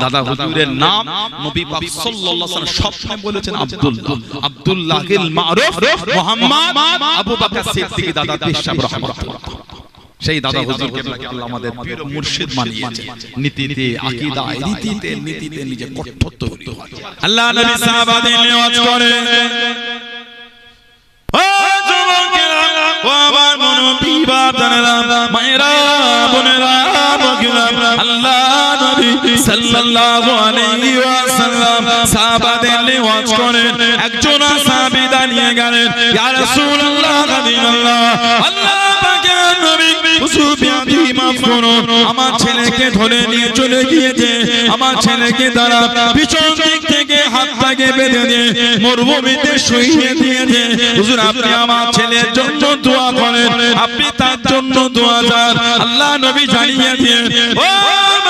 দাদা হুজুরের নাম নবী পাক সাল্লাল্লাহু আলাইহি ওয়াসাল্লাম স্বপ্নে বলেছেন আব্দুল্লাহ, আব্দুল্লাহিল মারুফ মুহাম্মদ আবু বকর সিদ্দিক দাদা পেশাব রাহমাতুল্লাহ। সেই দাদা হুজুরকে আল্লাহ আমাদের পীর মুর্শিদ বানিয়েছে। নীতিতে আকীদায় নীতিতে নিজে কঠোর তৈরি হয়। আল্লাহ নবী সাহাবাদের নিয়াজ করে ও যুবকেরা ও আমার মুনবী বাবারা মায়েরা বোনেরা বগিরা আল্লাহ নবী সাল্লাল্লাহু আলাইহি ওয়াসাল্লাম সাহাবাদের নিয়াজ করেন। একজন সাহাবী দাঁড়িয়ে গেলেন, ইয়া রাসূলুল্লাহ হাবিবাল্লাহ আল্লাহ পাকের নবী সুফিয়ানি মাফ করুন, আমার ছেলেকে ধরে নিয়ে চলে গিয়েছে, আমার ছেলেকে দ্বারা পিছন দিক থেকে হাতটাকে বেঁধে দিয়ে মরুভূমিতে শুইয়ে দিয়েছে। হুজুর আপনি আমার ছেলের জন্য দোয়া করেন, আপনি তার জন্য দোয়া চান। আল্লাহ নবী জানিয়ে দিয়ে ও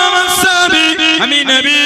আমার সাহাবী আমি নবী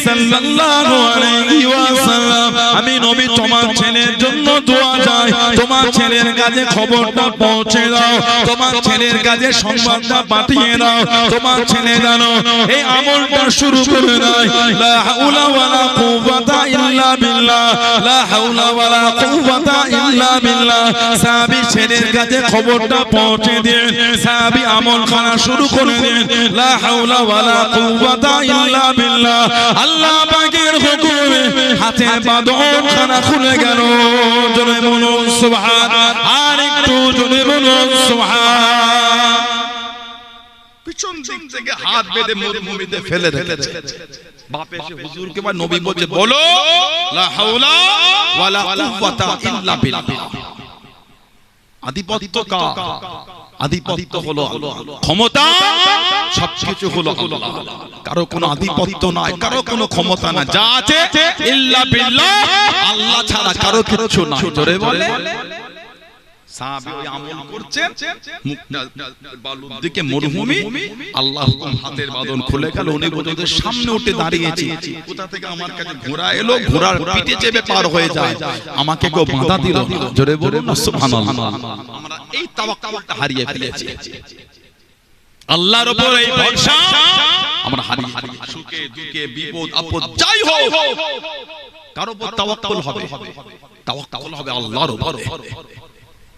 সাল্লাল্লাহু আলাইহি ওয়াসাল্লাম আমি নবী তোমার ছেলের জন্য দোয়া চাই, তোমার ছেলের কাছে খবরটা পৌঁছে দাও, তোমার ছেলের কাছে সংবাদটা পাঠিয়ে দাও, তোমার ছেলে জানো এই আমলটা শুরু করে দেয়। লা হাওলা ওয়ালা কুওয়াতা ইল্লা বিল্লাহ, লা হাওলা ওয়ালা কুওয়াতা ইল্লা বিল্লাহ। সাহাবী ছেলের কাছে খবরটা পৌঁছে দেন, সাহাবী আমল করা শুরু করে দেন। লা হাওলা ওয়ালা কুওয়াতা ইল্লা বিল্লাহ। আল্লাহ পাকের হুকুমে হাতের বাঁধন খানা খুলে গেল। জোরে বলুন সুবহান, আর একটু জোরে বলুন সুবহান। পিছন দিক থেকে হাত বেঁধে মরুভূমিতে ফেলে রেখেছে। বাপ এসে হুজুরকে বা নবী বলছে বলো লা হাওলা ওয়ালা কুওয়াতা ইল্লা বিল্লাহ। আধিপত্য কার? আধিপত্য হলো আল্লাহ, ক্ষমতা সবকিছু হলো আল্লাহ। কারো কোনো আধিপত্য নাই, কারো কোনো ক্ষমতা না, যা আছে ইল্লা বিল্লাহ, আল্লাহ ছাড়া কারো কিছু নাই। জোরে বলে সাহাবী ওই আমল করছেন, মুখটা বালুর দিকে মরুভূমি, আল্লাহ হাতের বাঁধন খুলে গেল। উনি ওদের সামনে উঠে দাঁড়িয়েছে, কোথা থেকে আমার কাছে ঘোড়া এলো, ঘোড়ার পিঠে চেপে পার হয়ে যায়, আমাকে কেউ বাধা দিল না। জোরে বলুন সুবহানাল্লাহ। আমরা এই তাওয়াক্কুলটা হারিয়ে ফেলেছি, আল্লাহর উপর এই ভরসা আমরা হারিয়ে ফেলেছি। সুখে দুঃখে বিপদ আপদ যাই হোক কারো উপর তাওয়াক্কুল হবে, তাওয়াক্কুল হবে আল্লাহর উপরে,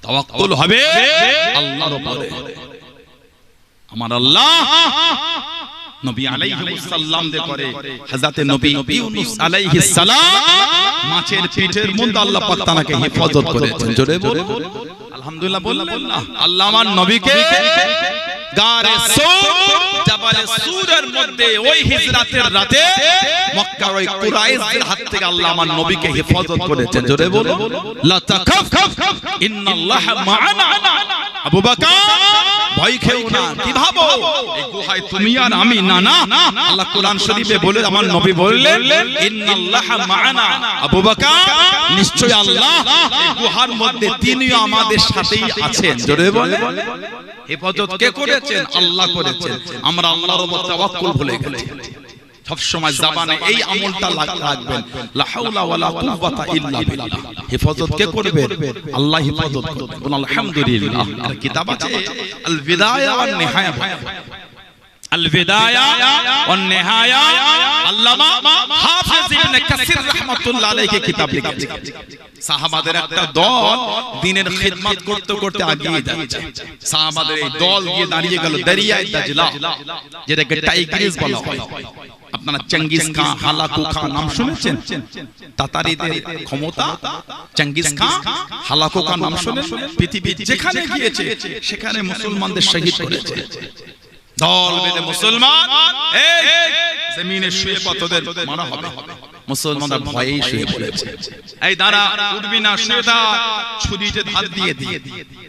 তাওয়াক্কুল হবে আল্লাহর উপরে। আমার আল্লাহ নবী আলাইহিস সালাম দে করে হযরতে নবী ইউনূস আলাইহিস সালাম মাছের পেটের মধ্যে আল্লাহ পাক তাকে হেফাজত করেছেন। জোরে বলুন আলহামদুলিল্লাহ। বললেন না আল্লাহ আমার নবীকে গারে সূর জাবালে সূরের মধ্যে ওই হিজরাতের রাতে মক্কার ওই কুরাইশদের হাত থেকে আল্লাহ আমার নবীকে হেফাজত করেছেন। জোরে বলুন লা তাখাফ ইন্নাল্লাহ মা'ানা। আবু বকর ভয় খেও না, কি ভাবো এই গুহায় তুমি আর আমি? না না, আল্লাহ কোরআন শরীফে বলে আমার নবী বললেন ইন্নাল্লাহ মা'ানা। আবু বকর নিশ্চয় আল্লাহ এই গুহার মধ্যে তিনিও আমাদের সাথেই আছেন। জোরে বলেন হেফাজত কে করেছেন? আল্লাহ করেছেন। আমরা আল্লাহর উপর তাওয়াক্কুল ভুলে গেছি। সব সময় জবানে এই আমলটা রাখবেন, লা হাওলা ওয়ালা কুওয়াতা ইল্লা বিল্লাহ। হেফাজত কে করবে? আল্লাহ হেফাজত করবে। বলুন আলহামদুলিল্লাহ। আর কিতাব আছে আল বিদায়া ওয়ান নিহায়া, আল বিদায়া ওয়ান নিহায়া আল্লামা হাফিজ ইবনে কাসির রাহমাতুল্লাহ আলাইহি কিতাব লিখেছেন। সাহাবাদের একটা দল দ্বীনের খিদমত করতে করতে এগিয়ে যাচ্ছে। সাহাবাদের এই দল গিয়ে দাঁড়িয়ে গেল দরিয়ায়ে দাজলা, যেটাকে টাইগ্রিস বলা হয়। আপনারা চেঙ্গিস খান, হালাকু খান নাম শুনেছেন? তাতারিদের ক্ষমতা চেঙ্গিস খান, হালাকু খান নাম শুনেছেন? পৃথিবী যেখানে গিয়েছে সেখানে মুসলমানদের শহীদ করেছে। দল বেঁধে মুসলমান এই জমিনে শুয়ে পতদের মারা হবে, মুসলমানরা ভয়ে শুয়ে পড়েছে। এই দাঁড়া, উঠবি না, শুয়ে থাক, ছুরিতে ধার দিয়ে দিয়ে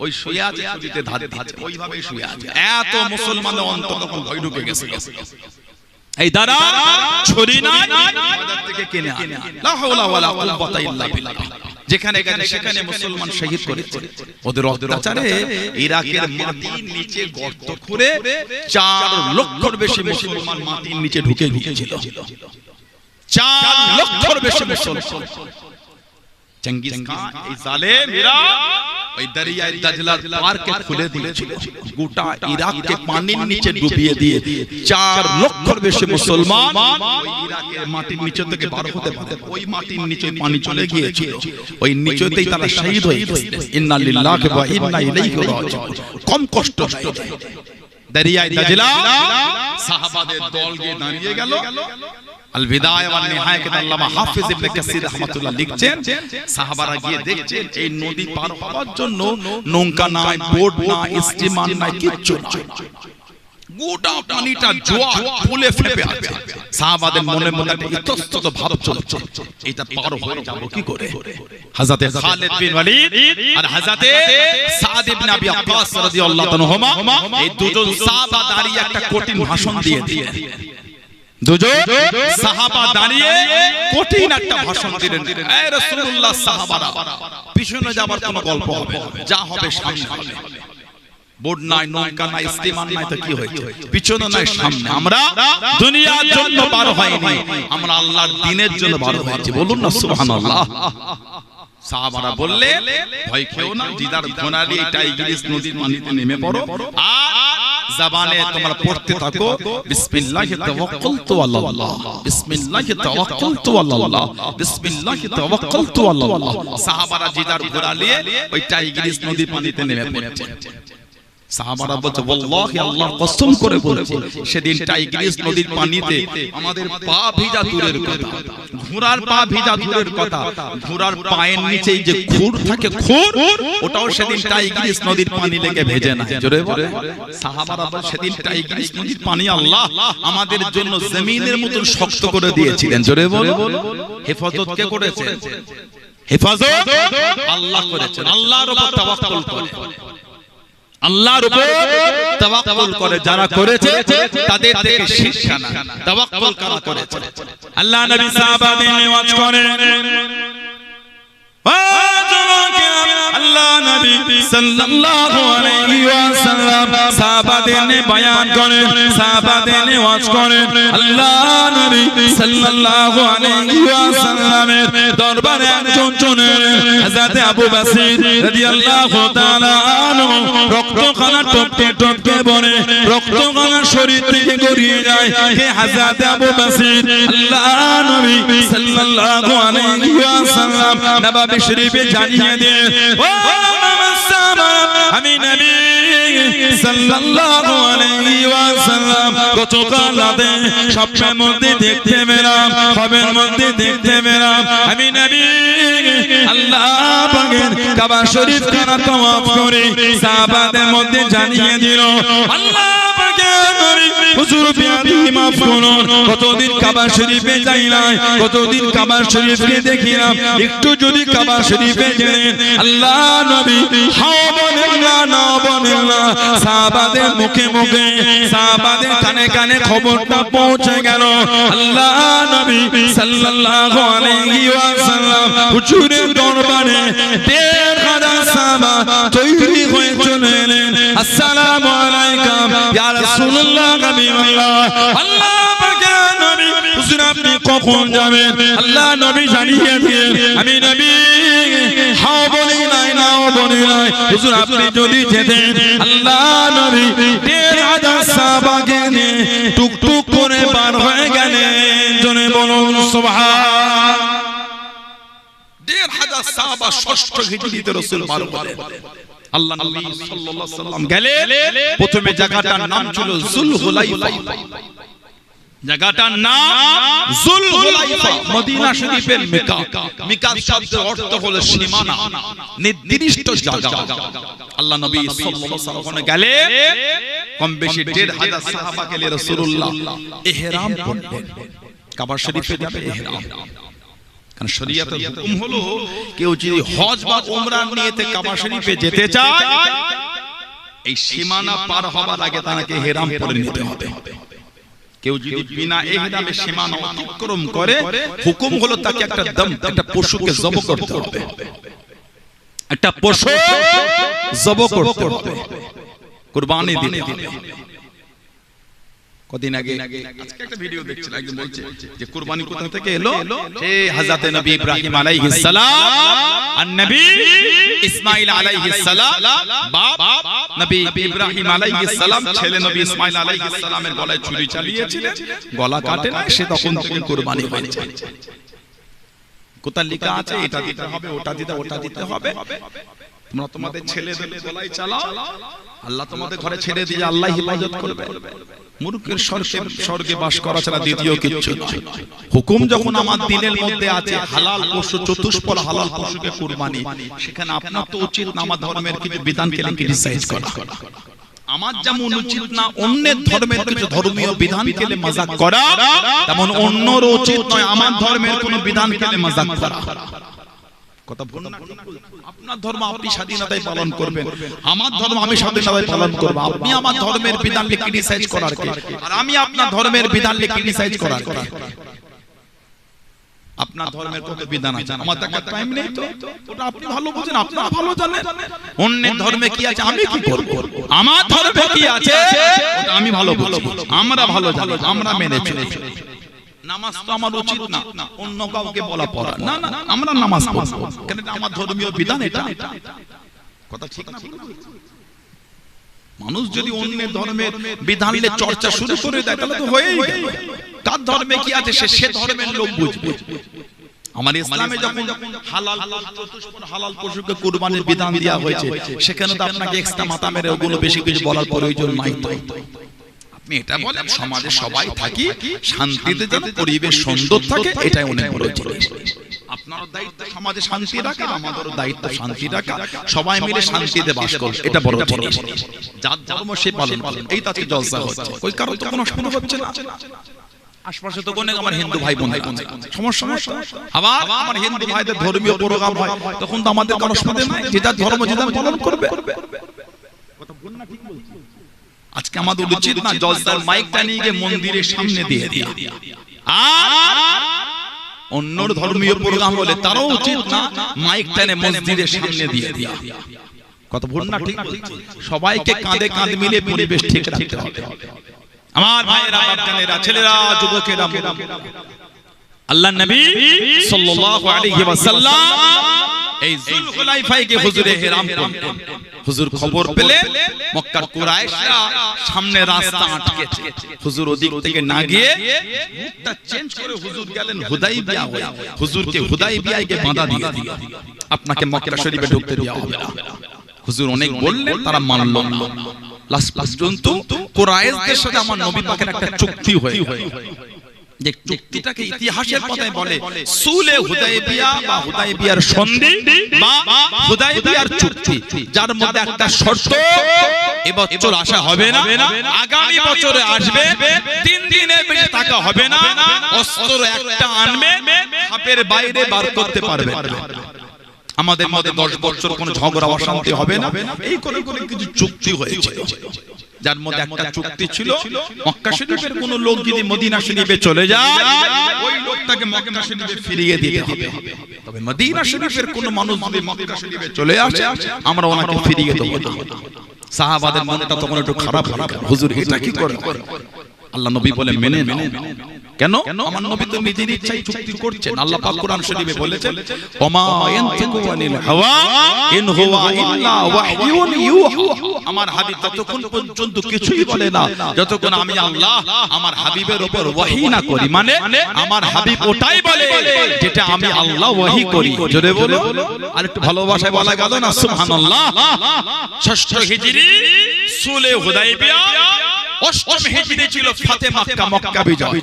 ওই শুয়ে আছে, ছুরিতে ধার দিচ্ছে, ওইভাবে শুয়ে আছে। এত মুসলমানদের অন্তর তখন ভয় ঢুকে গেছে। এই দাঁড়া, ছুরি না বাজার থেকে কিনে আনে, লা হাওলা ওয়ালা কুওয়াতা ইল্লা বিল্লাহ। যেখানে গেছে সেখানে মুসলমান শহীদ করেছে। ওদের অত্যাচারে ইরাকের মাটির নিচে গর্ত করে 4 লক্ষের বেশি মুসলমান মাটির নিচে ঢুকে গিয়েছিল। 4 লক্ষের বেশি মুসলমান। চেঙ্গিস খান এই জালেম ইরাক ওই দরিয়ায়ে দাজলার পারকে খুলে দিয়েছিল, গোটা ইরাককে পানির নিচে ডুবিয়ে দিয়ে 4 লক্ষের বেশি মুসলমান ওই ইরাকের মাটির নিচে থেকে বার হতে পারে। ওই মাটির নিচে পানি চলে গিয়েছিল, ওই নিচেতেই তারা শহীদ হয়ে গেছে। ইন্না লিল্লাহি ওয়া ইন্না ইলাইহি রাজিউন। কম কষ্ট দরিয়ায়ে দাজলা সাহাবাদের দল গিয়ে দাঁড়িয়ে গেল। আল বিদায়া ওয়ান নিহায়া কে আল্লামা হাফিজ ইবনে কাসির রাহমাতুল্লাহ লিখছেন, সাহাবারা গিয়ে দেখছেন এই নদী পার হওয়ার জন্য নৌকা নাই, বোট নাই, স্টিমার নাই, কিচ্ছু নাই। গোটা পানিটা জোয়ার ফুলে ফেপে আছে। সাহাবাদের মনের মধ্যে একটা ইতস্তত ভাব চলছে, এটা পার হয়ে যাব কি করে। হযরতে খালিদ বিন ওয়ালিদ আর হযরতে সাদ ইবনে আবি ওয়াক্কাস রাদিয়াল্লাহু তাআলাহুমা এই দুজন সাহাবা দাঁড়িয়ে একটা কঠিন ভাষণ দিয়ে দিলেন। দুজন সাহাবা দাঁড়িয়ে কঠিন একটা ভাষণ দিলেন। এ রাসূলুল্লাহ, সাহাবারা পিছনে যাবার কোনো গল্প হবে, যা হবে সামনে হবে। বোট নাই, নৌকা নাই, স্টিমার নাই, তো কি হয়েছে? পিছনে নাই, সামনে। আমরা দুনিয়ার জন্য বার হইনি, আমরা আল্লাহর দ্বীনের জন্য বার হয়েছি। বলুন না সুবহানাল্লাহ। সাহাবারা বললেন, ভয় খেও না, জিদার ঘোনারি টাইগ্রিস নদীর পানিতে নেমে পড়ো আর জবানে তোমরা পড়তে থাকো বিসমিল্লাহি তাওয়াক্কালতু আলাল্লাহ, বিসমিল্লাহি তাওয়াক্কালতু আলাল্লাহ, বিসমিল্লাহি তাওয়াক্কালতু আলাল্লাহ। সাহাবারা জিদার ঘোরালিয়ে ওই টাইগ্রিস নদীর পানিতে নেমে পড়ছে। সাহাবারা বলছে, ওয়াল্লাহি আল্লাহর কসম করে বলছি, সেদিন টাইগ্রিস নদীর পানিতে আমাদের পা ভিজা দূরের কথা, ঘোড়ার পা ভিজা দূরের কথা, ঘোড়ার পায়ের নিচেই যে খুর থাকে, খুর, ওটাও সেদিন টাইগ্রিস নদীর পানি লেগে ভেজে না। জোরে বলে। সাহাবারা বলে, সেদিন টাইগ্রিস নদীর পানি আল্লাহ আমাদের জন্য জমিনের মতন শক্ত করে দিয়েছিলেন। জোরে বলে। হেফাজত কে করেছে? হেফাজত আল্লাহ করেছেন। আল্লাহর উপর তাওয়াক্কুল করে, আল্লাহর উপর তাওয়াক্কুল করে যারা করেছে তাদের থেকে শিক্ষা না। তাওয়াক্কুল কারা করেছে? আল্লাহ নবী সাহাবাদের নিওয়াজ করেন, আল্লাহ নবী সাল্লাল্লাহু আলাইহি ওয়াসাল্লাম সাহাবাদের নে বয়ান করেন, সাহাবাদের নিওয়াজ করেন। আল্লাহ নবী সাল্লাল্লাহু আলাইহি ওয়াসাল্লামের দরবারে একজন চলে হযরত আবু বসির রাদিয়াল্লাহু তাআলা আনহু রক্তখানা টপকে টপকে পড়ে, রক্তখানা শরীর থেকে গড়িয়ে যায়। হে হযরত আবু বসির, আল্লাহ নবী সাল্লাল্লাহু আলাইহি ওয়াসাল্লাম নববী শরীফে জানিয়ে দেন, ও আমি নবী সাল্লাল্লাহু আলাইহি ওয়াসাল্লাম গতকাল রাতে স্বপ্নের মধ্যে দেখতে পেলাম, খবরের মধ্যে দেখতে পেলাম আমি নবী আল্লাহ পাকের কাবা শরীফ খানা তাওয়াফ করে সাহাবাদের মধ্যে জানিয়ে দিল, আল্লাহ পাকের নবী হুজুর বিয়াদি মাফ করুন, কতদিন কাবা শরীফে যাই নাই, কতদিন কাবা শরীফকে দেখি না, একটু যদি কাবা শরীফে গেলেন আল্লাহ নবী হাও বলেন না, না বলেন না। সাহাবাদের মুখে মুখে, সাহাবাদের কানে কানে খবরটা পৌঁছে গেল। আল্লাহ নবী সাল্লাল্লাহু আলাইহি ওয়াসাল্লাম হুজুরের দরবারে ১৫০০ সাহাবা তৈরি হয়ে চলে এলেন। আসসালামু আলাইকুম ইয়া রাসূলুল্লাহ, হাবিবাল্লাহ। আল্লাহ পাকের নবী, হুজুর আপনি কখন যাবেন? আল্লাহ নবী জানিয়ে দিলেন, আমি নবী হাও বলি নাই, নাও বলি নাই, হুজুর আপনি যদি যেতেন আল্লাহ নবী ১৫০০ সাহাবাকে নিয়ে টুকটুক করে পার হয়ে গেলেন। জনে বলুন সুবহান। ১৫০০ সাহাবা ষষ্ঠ হিজরিতে রাসূল পার হলেন। আল্লাহ নবী সাল্লাল্লাহু আলাইহি সাল্লাম গেলেন, প্রথমে জায়গাটার নাম ছিল যুলহুলাইফা। জায়গাটার নাম যুলহুলাইফা, মদিনা শরীফের মিকাত। মিকাত শব্দের অর্থ হলো সীমানা, নির্দিষ্ট জায়গা। আল্লাহ নবী সাল্লাল্লাহু আলাইহি সাল্লাম গেলেন, কম বেশি ১৫০০ সাহাবাকে নিয়ে রাসূলুল্লাহ ইহরাম পড়লেন। কাবা শরীফে যাবে ইহরাম, কারণ শরীয়তের হুকুম হলো কেউ যদি হজ বা উমরা নিয়েতে কাবা শরীফে যেতে চায়, এই সীমানা পার হবার আগে তাকে ইহরাম পরে নিতে হবে। কেউ যদি বিনা ইহরামে সীমানা অতিক্রম করে, হুকুম হলো তাকে একটা দম, একটা পশুকে জবাই করতে হবে, একটা পশু জবাই করতে হবে, কুরবানি দিতে হবে। কদিন আগে আজকে একটা ভিডিও দেখছিলাম, একজন বলছে যে কুরবানি কোথা থেকে এলো, সে হযরত নবী ইব্রাহিম আলাইহিস সালাম আর নবী ইসমাঈল আলাইহিস সালাম, বাপ নবী ইব্রাহিম আলাইহিস সালাম, ছেলে নবী ইসমাঈল আলাইহিস সালামের গলায় ছুরি চালিয়েছিলেন, গলা কাটে না, সে তখন থেকে কুরবানি হয়েছে। কোথা লেখা আছে এটা দিতে হবে, ওটা দিতে, ওটা দিতে হবে। তোমরা তোমাদের ছেলেদের গলায় চালাও, আল্লাহ তোমাদের ঘরে ছেড়ে দিয়ে আল্লাহ হিফাজত করবে। মূর্খের স্বর্গে বাস করা ছাড়া দ্বিতীয় কিছু নয়। হুকুম যখন আমার দিনের মধ্যে আছে হালাল পশু, চতুষ্পদ হালাল পশুকে কুরবানি, সেখানে আপনার তো উচিত না আমার ধর্মের কিছু বিধানকে ক্রিটিসাইজ করা। আমার যেমন উচিত না অন্যের ধর্মের কিছু ধর্মীয় বিধানকে মজাক করা, তেমন অন্যর উচিত নয় আমার ধর্মের কোনো বিধানকে মজাক করা। কথা বলুন না, আপনার ধর্ম আপনি স্বাধীনতায় পালন করবেন, আমার ধর্ম আমি স্বাধীনতায় পালন করব। আপনি আমার ধর্মের বিধানকে ক্রিটিসাইজ করার কে, আর আমি আপনার ধর্মের বিধানকে ক্রিটিসাইজ করার কে? আপনার ধর্মের কত বিধান আছে, আমার তো একটা টাইম নেই, তো ওটা আপনি ভালো বুঝেন, আপনারা ভালো জানেন। অন্যের ধর্মে কি আছে আমি কি করব, আমার ধর্মে কি আছে ওটা আমি ভালো বুঝি, আমরা ভালো জানি, আমরা মেনে চলি। নামাজ তো আমার উচিত না অন্য কাউকে বলা পড়া, না না, আমরা নামাজ পড়ব, কেন এটা আমার ধর্মীয় বিধান। এটা কথা ঠিক না? মানুষ যদি অন্যের ধর্মের বিধানের চর্চা শুরু করে দেয় তাহলে তো হয়েই গেল। তার ধর্মে কি আছে সে ধর্মের লোক বুঝবে। আমার ইসলামে যখন হালাল চতুষ্পদ হালাল পশুকে কুরবানির বিধান দেওয়া হয়েছে, সেখানে তো আপনাকে এক্সট্রা মাথা মেরে ওগুলো বেশি কিছু বলার প্রয়োজন নাই। আপনি এটা বলেন সমাজে সবাই থাকি শান্তিতে, যেন পরিবেশ সুন্দর থাকে, এটাই অনেক বড় জিনিস। আপনার দায়িত্ব সমাজে শান্তি রাখা, আমাদের দায়িত্ব শান্তি রাখা, সবাই মিলে শান্তিতে বাস করব, এটা বড় জিনিস। যার ধর্ম সে পালন করেন, এই তাতে জলসা হচ্ছে, ওই কারণে তো কোনো অসুবিধা হচ্ছে না। আশপাশে তো অনেক আমার হিন্দু ভাই বোন সমস্যা, আবার আমার হিন্দু ভাইদের ধর্মীয় প্রোগ্রাম হয়, তখন তো আমাদের কোনো অসুবিধা নাই, যেটা ধর্ম যেটা পালন করবে। কথা বল না, ঠিক বলছি। আজকে আমাদের উচিত না জলসার মাইকটা নিয়ে গিয়ে মন্দিরের সামনে দিয়ে দিয়া, আর অন্যর ধর্মীয় প্রোগ্রাম হলে তারও উচিত না মাইকটা এনে মসজিদের সামনে দিয়ে দিয়া। কথা বল না, ঠিক বলছি। সবাইকে কাঁধে কাঁধ মিলে পরিবেশ ঠিক রাখতে হবে। আমার ভাইয়েরা, বাপজানেরা, ছেলেরা, যুবকেরা, আল্লাহর নবী সাল্লাল্লাহু আলাইহি ওয়াসাল্লাম এই যুলহুলাইফাকে হুজুরে হেরাম করতেন। হুজুর খবর পেলে মক্কার কুরাইশরা সামনে রাস্তা আটকেছে, হুজুর ওদিক থেকে না গিয়ে রুটটা চেঞ্জ করে হুজুর গেলেন হুদাইবিয়া হয়ে। হুজুরকে হুদাইবিয়ায় গিয়ে বাধা দিয়ে দিল, আপনাকে মক্কা শরীফে ঢুকতে দেওয়া হবে না। হুজুর অনেক বললেন, তারা মানল না। লাস্ট পর্যন্ত কুরাইশদের সাথে আমার নবী পাকের একটা চুক্তি হয়ে, যে চুক্তিটাকে ইতিহাসের পাতায় বলে সুলে হুদাইবিয়া বা হুদাইবিয়ার সন্ধি বা হুদাইবিয়ার চুক্তি, যার মধ্যে একটা শর্ত, এবছর আসা হবে না, আগামী বছরে আসবে, 3 দিনের বেশি থাকা হবে না, অস্ত্র একটা আনবে, হাতের বাইরে বার করতে পারবে না, আমাদের মধ্যে 10 বছর কোনো ঝগড়া অশান্তি হবে না। এই করে করে কিছু চুক্তি হয়েছে, যার মধ্যে একটা চুক্তি ছিল মক্কা শরীফের কোন লোক যদি মদিনা শরীফে চলে যায়, ওই লোকটাকে মক্কা শরীফে ফিরিয়ে দিতে হবে। তবে মদিনা শরীফের কোন মানুষ যদি মক্কা শরীফে চলে আসে, আমরা ওনাকে ফিরিয়ে দেব না। সাহাবাদের মনটা তখন একটু খারাপ হলো, হুজুর এটা কি করে? আল্লাহ নবী বলে মেনে নাও। কেন? আমার নবী তো নিজের ইচ্ছায় চুক্তি করছেন। আল্লাহ পাক কোরআন শরীফে বলেছেন, ওমা ইয়ানতিকু আনিল হাওয়া ইন হুয়া ইল্লা ওয়াহয়ুন ইউহা। আমার হাবিব ততক্ষণ পর্যন্ত কিছুই বলে না যতক্ষণ আমি আল্লাহ আমার হাবিবের উপর ওহী না করি। মানে আমার হাবিব ওটাই বলে যেটা আমি আল্লাহ ওহী করি। জোরে বলো, আর একটু ভালোবাসায় বলা গেল না সুবহানাল্লাহ। 6ষ্ঠ হিজরি সুলে হুদাইবিয়া, 8ম হিজরি ছিল ফাতে মক্কা, মক্কা বিজয়,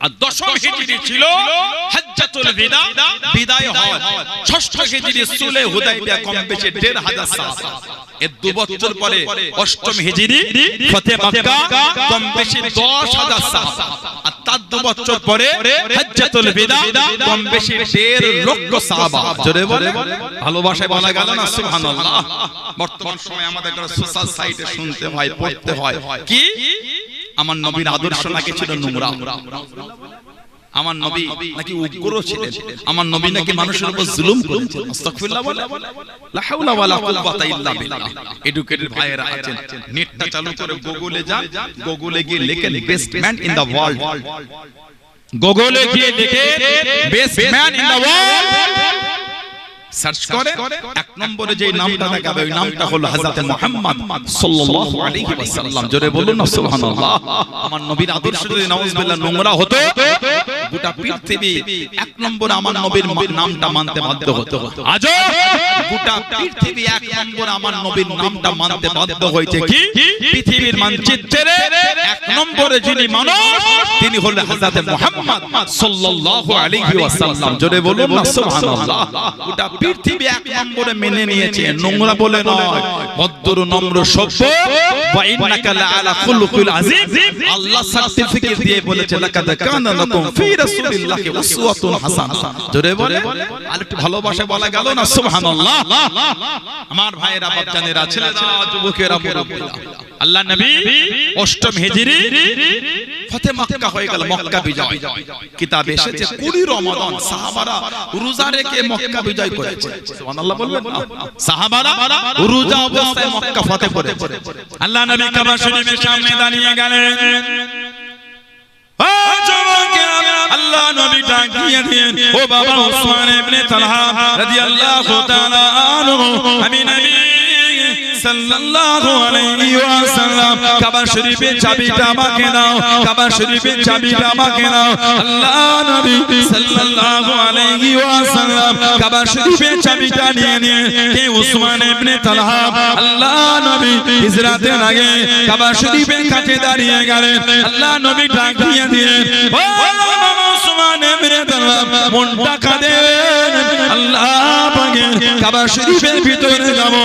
আর 10ম হিজরি ছিল হজ্জাতুল বিদা, বিদায় হজ। 6ষ্ঠ হিজরি সুলে হুদাইবিয়া, কম বেশি 1500 সাল। এর 2 বছর পরে 8ম হিজরি ফাতে মক্কা, কম বেশি 10000 সাল। আর তার 2 বছর পরে হজ্জাতুল বিদা, কম বেশি 1.5 লক্ষ সাহাবা। জোরে বলে, ভালোবাসায় বলা গেল না সুবহানাল্লাহ। বর্তমান সময় আমাদের সোশ্যাল সাইটে শুনতে হয়, পড়তে হয় কি আমার নবীর আদর্শ নাকি ছিল নোংরা। আমার নবী নাকি উগ্র ছিলেন, আমার নবী নাকি মানুষের উপর জুলুম করেছেন। আস্তাগফিরুল্লাহ বলে লা হাওলা ওয়ালা কুওয়াতা ইল্লা বিল্লাহ। এডুকেটেড ভাইয়েরা আছেন, নেটটা চালু করে গুগলে যান, গুগলে গিয়ে লেখেন best man in the world, গুগলে গিয়ে লেখেন best man in the world, search করে এক নম্বরে যে নামটা দেখাবে ওই নামটা হলো হযরত মুহাম্মদ সাল্লাল্লাহু আলাইহি ওয়াসাল্লাম। জোরে বলুন না সুবহানাল্লাহ। আমার নবীর আদর্শ যদি নাউজুবিল্লাহ নোংরা হতো, গোটা পৃথিবী এক নম্বরে আমার নবীর নামটা মানতে বাধ্য হতো। আজ গোটা পৃথিবী এক নম্বরে আমার নবীর নামটা মানতে বাধ্য হয়েছে। কি পৃথিবীর মানচিত্রে এক নম্বরে যিনি মানুষ তিনি হলেন হযরত মুহাম্মদ সাল্লাল্লাহু আলাইহি ওয়াসাল্লাম। জোরে বলুন না সুবহানাল্লাহ। গোটা পৃথিবী এক নম্বরে মেনে নিয়েছে, নোংরা বলে নয়, ভদ্র নম্র সভ্য। ওয়া ইন্নাকা লাআলা খুলুকিল আযীম। আল্লাহ সার্টিফিকেট দিয়ে বলেছে লাকাদ কানা লাকুম ফি রাসূলিল্লাহি উসওয়াতুন হাসানাহ। জোরে বলে আর একটু ভালোবাসা বলা গেল না সুবহানাল্লাহ। আমার ভাইয়েরা, বাচ্চাদের ছেলেরা, যুবকেরা, মুরব্বিরা, আল্লাহ নবী অষ্টম হিজরি ফতে মক্কা হয়ে গেল, মক্কা বিজয়। কিতাবে এসেছে 20 রমাদান সাহাবারা রোজা রেখে মক্কা বিজয় করেছে। সুবহানাল্লাহ বলবেন না? সাহাবারা রোজা অবস্থায় মক্কা ফতে করেছে। আল্লাহ নবী কাবা শরীফের সামনে দাঁড়িয়ে গেলেন। ও যুবকেরা, আল্লাহ নবী ডাক দিয়ে দিলেন, ও বাবা উসমান ইবনে তালহা রাদিয়াল্লাহু তাআলা আনহু, আমি নবী সাল্লাল্লাহু আলাইহি ওয়াসাল্লাম কাবা শরীফের চাবিটা আমাকে দাও, কাবা শরীফের চাবিটা আমাকে দাও। আল্লাহ নবী সাল্লাল্লাহু আলাইহি ওয়াসাল্লাম কাবা শরীফের চাবিটা নিয়ে কে উসমান ইবনে তালহা আল্লাহ নবী হিজরতের আগে কাবা শরীফের কাছে দাঁড়িয়ে গেলেন। আল্লাহ নবী ডাক দিয়ে দিলেন, ও উসমান ইবনে তালহা মনটা কাঁদে, আল্লাহ পাকের কাবা শরীফের ভিতরে যাব,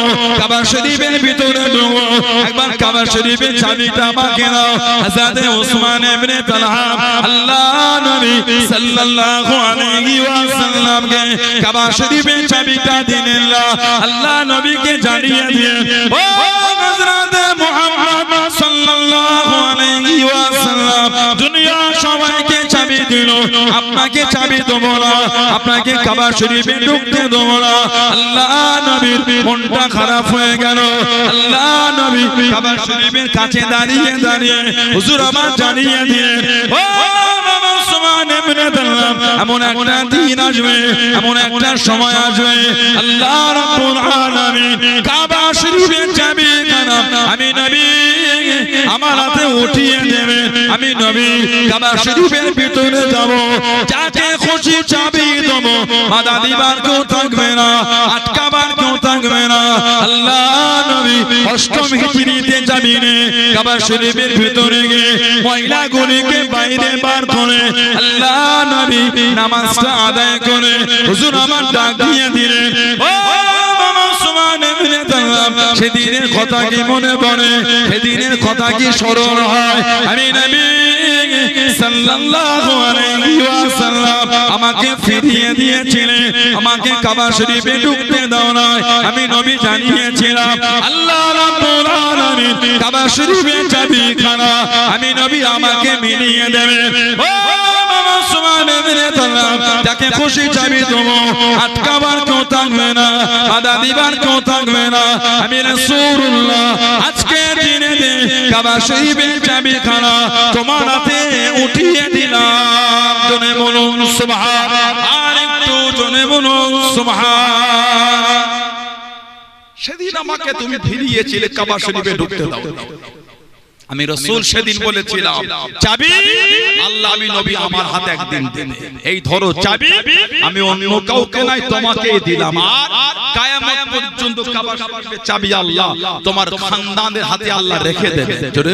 কাবা শরীফের ভিতরে ঢুকবো, একবার কাবা শরীফের চাবিটা আমাকে দাও। হযরত উসমান ইবনে তালহা আল্লাহ নবী সাল্লাল্লাহু আলাইহি ওয়াসাল্লামকে কাবা শরীফের চাবিটা দিলেন। আল্লাহ নবীকে জানিয়ে দিয়ে, ও হযরত মুহাম্মদ সাল্লাল্লাহু আলাইহি ওয়াসাল্লাম দুনিয়া সবাইকে চাবি দিল, আপনাকে চাবি দেবো না, আপনাকে কাবা শরীফে ঢুকতে দেবো না। আল্লাহ নবীর মনটা খারাপ হয়ে গেল। আল্লাহ নবী কাবা শরীফের কাছে দাঁড়িয়ে দাঁড়িয়ে হুজুর আমার জানিয়ে দিয়ে, ও উসমান ইবনে তালহা এমন একটা দিন আসবে, এমন একটা সময় আসবে, আল্লাহ রাব্বুল আলামিন কাবা শরীফের চাবি খানা আমি নবী আমার হাতে উঠিয়ে দেবে। আমি নবী কাবা শরীফের ভিতরে যাব, যাকে খুশি চাবি দেব, বাধা দিবার কেউ থাকবে না, আটকাবার কেউ থাকবে না। আল্লাহ নবী অষ্টম হিজরিতে যাবিনে কাবা শরীফের ভিতরে গিয়ে মহিলাগুলিকে বাইরে বার করে আল্লাহ নবী নামাজটা আদায় করে হুজুর আমার ডাক দিয়ে দিলেন, ও উসমান ইবনে তালহা সেদিনের কথা কি মনে পড়ে, সেদিনের কথা কি স্মরণ হয়? আমি নবী সাল্লাল্লাহু আলাইহি ওয়াসাল্লাম আমাকে ফিরিয়ে দিয়েছিলেন, আমাকে কাবা শরীফে ঢুকতে দাও না। আমি নবী জানিয়েছিলাম আল্লাহ রাব্বুল আলামিন কাবা শরীফের চাবি খানা আমি নবী আমাকে মিলিয়ে দেবে। ও উসমান ইবনে তালহা যাকে খুশি চাবি দেবো, আটকাবার কেউ থাকবে না, বাধা দিবার কেউ থাকবে না। আমি রাসূলুল্লাহ আজকে দিনে কাবা শরীফের চাবি খানা তোমার হাতে উঠিয়ে দিলাম। জনে বলুন সুবহান, আর একটু জনে বলুন সুবহান। সেদিন আমাকে তুমি ফিরিয়েছিলে কাবা শরীফে ঢুকতে দাও। আমি রাসূল সেদিন বলেছিলাম চাবি আল্লাহ আমি নবী আমার হাতে একদিন দেন, এই ধরো চাবি, আমি অন্য কাউকে নাই তোমাকেই দিলাম, আর কিয়ামত পর্যন্ত কাবা শরীফের চাবি আল্লাহ তোমার খানদানের হাতে আল্লাহ রেখে দেবে। জোরে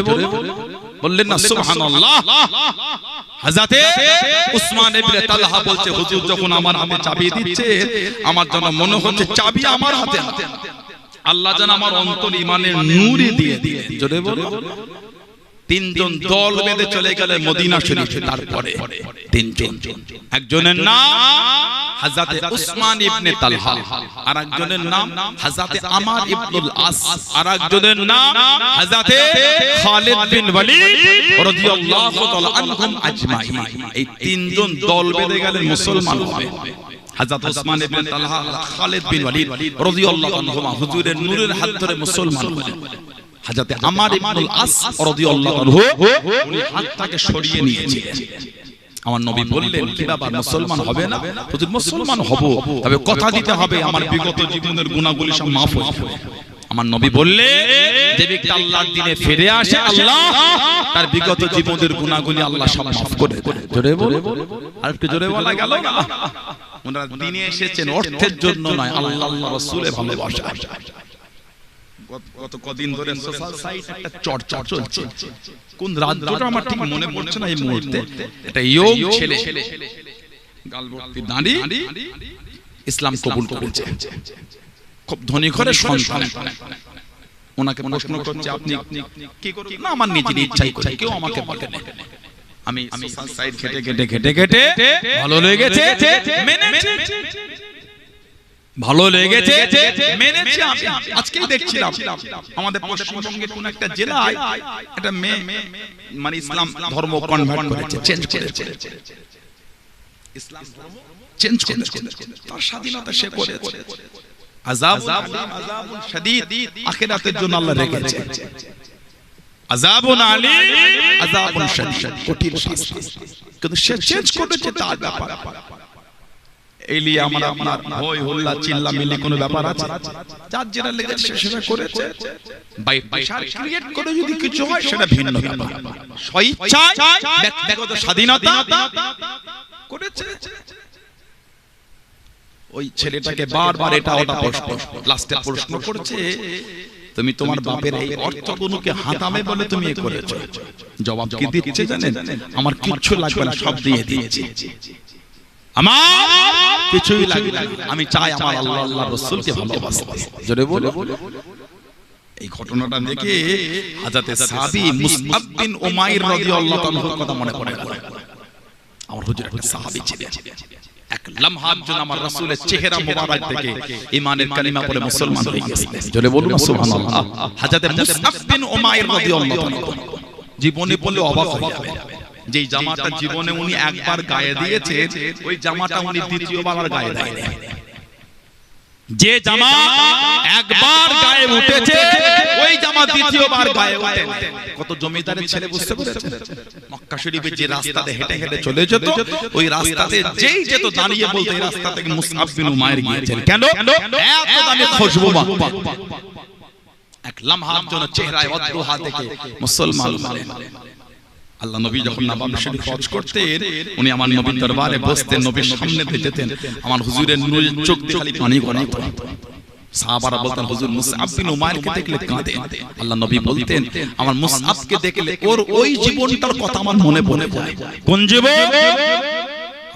বললেন না সুবহানাল্লাহ। হযরত উসমান ইবনে তালহা বলছে হুজুর যখন আমার হাতে চাবি দিচ্ছে আমার জন্য মনে হচ্ছে চাবি আমার হাতে, আল্লাহ যেন আমার অন্তর ঈমানের নূরে দিয়ে দিয়ে। জোরে বলো। তিনজন দল বেঁধে চলে গেলে মদিনা শরীফে। তারপরে তিনজন, একজনের নাম হযরতে উসমান ইবনে তালহা, আর একজনের নাম হযরতে আমর ইবনুল আস, আর একজনের নাম হযরতে খালিদ বিন ওয়ালিদ রাদিয়াল্লাহু তাআলা আনহুম আজমাইন। এই তিনজন দল বেঁধে গেলেন মুসলমান হবে। হযরত উসমান ইবনে তালহা, খালিদ বিন ওয়ালিদ রাদিয়াল্লাহু আনহুমা হুজুরের নূরের হাত ধরে মুসলমান হলেন। হযরতে আমর ইবনুল আস রাদিয়াল্লাহু আনহু উনি হাতটাকে সরিয়ে নিয়েছিলেন। আমার নবী বললেন, কি ব্যাপার, মুসলমান হবে না? হুজুর মুসলমান হব, তবে কথা দিতে হবে আমার বিগত জীবনের গুনাহগুলি সব maaf হয়ে যাবে। আমার নবী বললেন, যে ব্যক্তি আল্লাহর দিনে ফিরে আসে, আল্লাহ তার বিগত জীবনের গুনাহগুলি আল্লাহ সব maaf করে দেন। জোরে বলে, আর একটু জোরে বলা গেল না? ওনারা দিনে এসেছেন অর্থের জন্য নয়, আল্লাহ আল্লাহ রাসূলের ভালোবাসা। গত কদিন ধরে সোশ্যাল সাইট একটা চর্চা চলছে, কোন রাজ্যটা আমার ঠিক মনে পড়ছে না এই মুহূর্তে। এটা ইয়ং ছেলে, গালভর্তি দাড়ি, ইসলাম কবুল করেছে, খুব ধনী ঘরে সন্তান। ওনাকে প্রশ্ন করছে, আপনি কি করবেন? না, আমার নিজের ইচ্ছাই করি, কেউ আমাকে বলে না। আমি সোশ্যাল সাইট ঘেটে ভালো লেগেছে, মেনেছি, ভালো লেগেছে, মেনেছি। আজকেই দেখছিলাম আমাদের পশ্চিমবঙ্গের কোন একটা জেলায় একটা মেয়ে মানে ইসলাম ধর্ম কনভার্ট করেছে, চেঞ্জ করেছে, ইসলাম ধর্ম চেঞ্জ করেছে, তার স্বাধীনতা সে করেছে। আযাবুন শাদীদ আখিরাতের জন্য আল্লাহ রেখেছে, আযাবুন আলী, আযাবুন শাদীদ, কঠিন শাস্তি, কিন্তু সে চেঞ্জ করেছে, তার ব্যাপার। এই লিয়ে আমরা আপনার হই হল্লা চিল্লামিল্লি কোনো ব্যাপার আছে? যার যেটা লেগেছে সেটা করেছে। বাই প্রেসার ক্রিয়েট করে যদি কিছু হয় সেটা ভিন্ন ব্যাপার। স্বেচ্ছায় ব্যক্তিগত স্বাধীনতা করেছে। ওই ছেলেটাকে বারবার এটা ওটা প্রশ্ন, লাস্টে প্রশ্ন করছে, তুমি তোমার বাপের এই অর্থগুলোকে হাতাবে বলে তুমি এ করেছো? জবাব কি দিচ্ছে জানেন? আমার কিচ্ছু লাগবে না, সব দিয়ে দিয়েছি, আমার কিছুই লাগবে না, আমি চাই আমার আল্লাহ আল্লাহর রাসূলকে ভালোবাসি। জোরে বলো। এই ঘটনাটা দেখে হযরত সাহাবী মুসআব বিন উমাইর রাদিয়াল্লাহু তাআলার কথা মনে পড়ে গেল। আমার হুজুর একটা সাহাবী ছিলেন, এক লম্হার জন্য আমার রাসূলের চেহারা মোবারক দেখে ঈমানের কালিমা পড়ে মুসলমান হয়ে গেছিলেন। জোরে বলুন সুবহানাল্লাহ। হযরত মুসআব বিন উমাইর রাদিয়াল্লাহু তাআলা জীবনে বলে অবাক হয়ে যাবে, যে জামাটা জীবনে উনি একবার গায়ে দিয়েছে, ওই জামাটা উনি দ্বিতীয়বার আর গায়ে দেয়নি। যে জামা একবার গায়ে উঠেছে, ওই জামা দ্বিতীয়বার গায়ে ওঠেনি। কত জমিদারের ছেলে বুঝতে পেরেছেন? মক্কা শরীফে যে রাস্তাতে হেঁটে হেঁটে চলে যেত, ওই রাস্তাতে যেই যেত দাঁড়িয়ে বলতো, এই রাস্তা থেকে মুসআব বিন উমাইর গিয়েছেন। কেন? এত দামি খুশবু। এক লম্হার জন্য চেহারায় অদ্দুহা দেখে মুসলমান হলেন। আল্লাহ নবী যখন নবাব শরীফ হজ করতেন, উনি আমার নবীর দরবারে বসতেন, নবীর সামনে যেতেন, আমার হুজুরের নূরের চোখ দিয়ে খালি পানি গড়াতো। সাহাবারা বলতেন, হুজুর মুসআব বিন উমাইরকে দেখলে কাঁদেন। আল্লাহ নবী বলতেন, আমার মুসআবকে দেখলে ওর ওই জীবনটার কথা আমার মনে পড়ে যায়। কোন জীবন?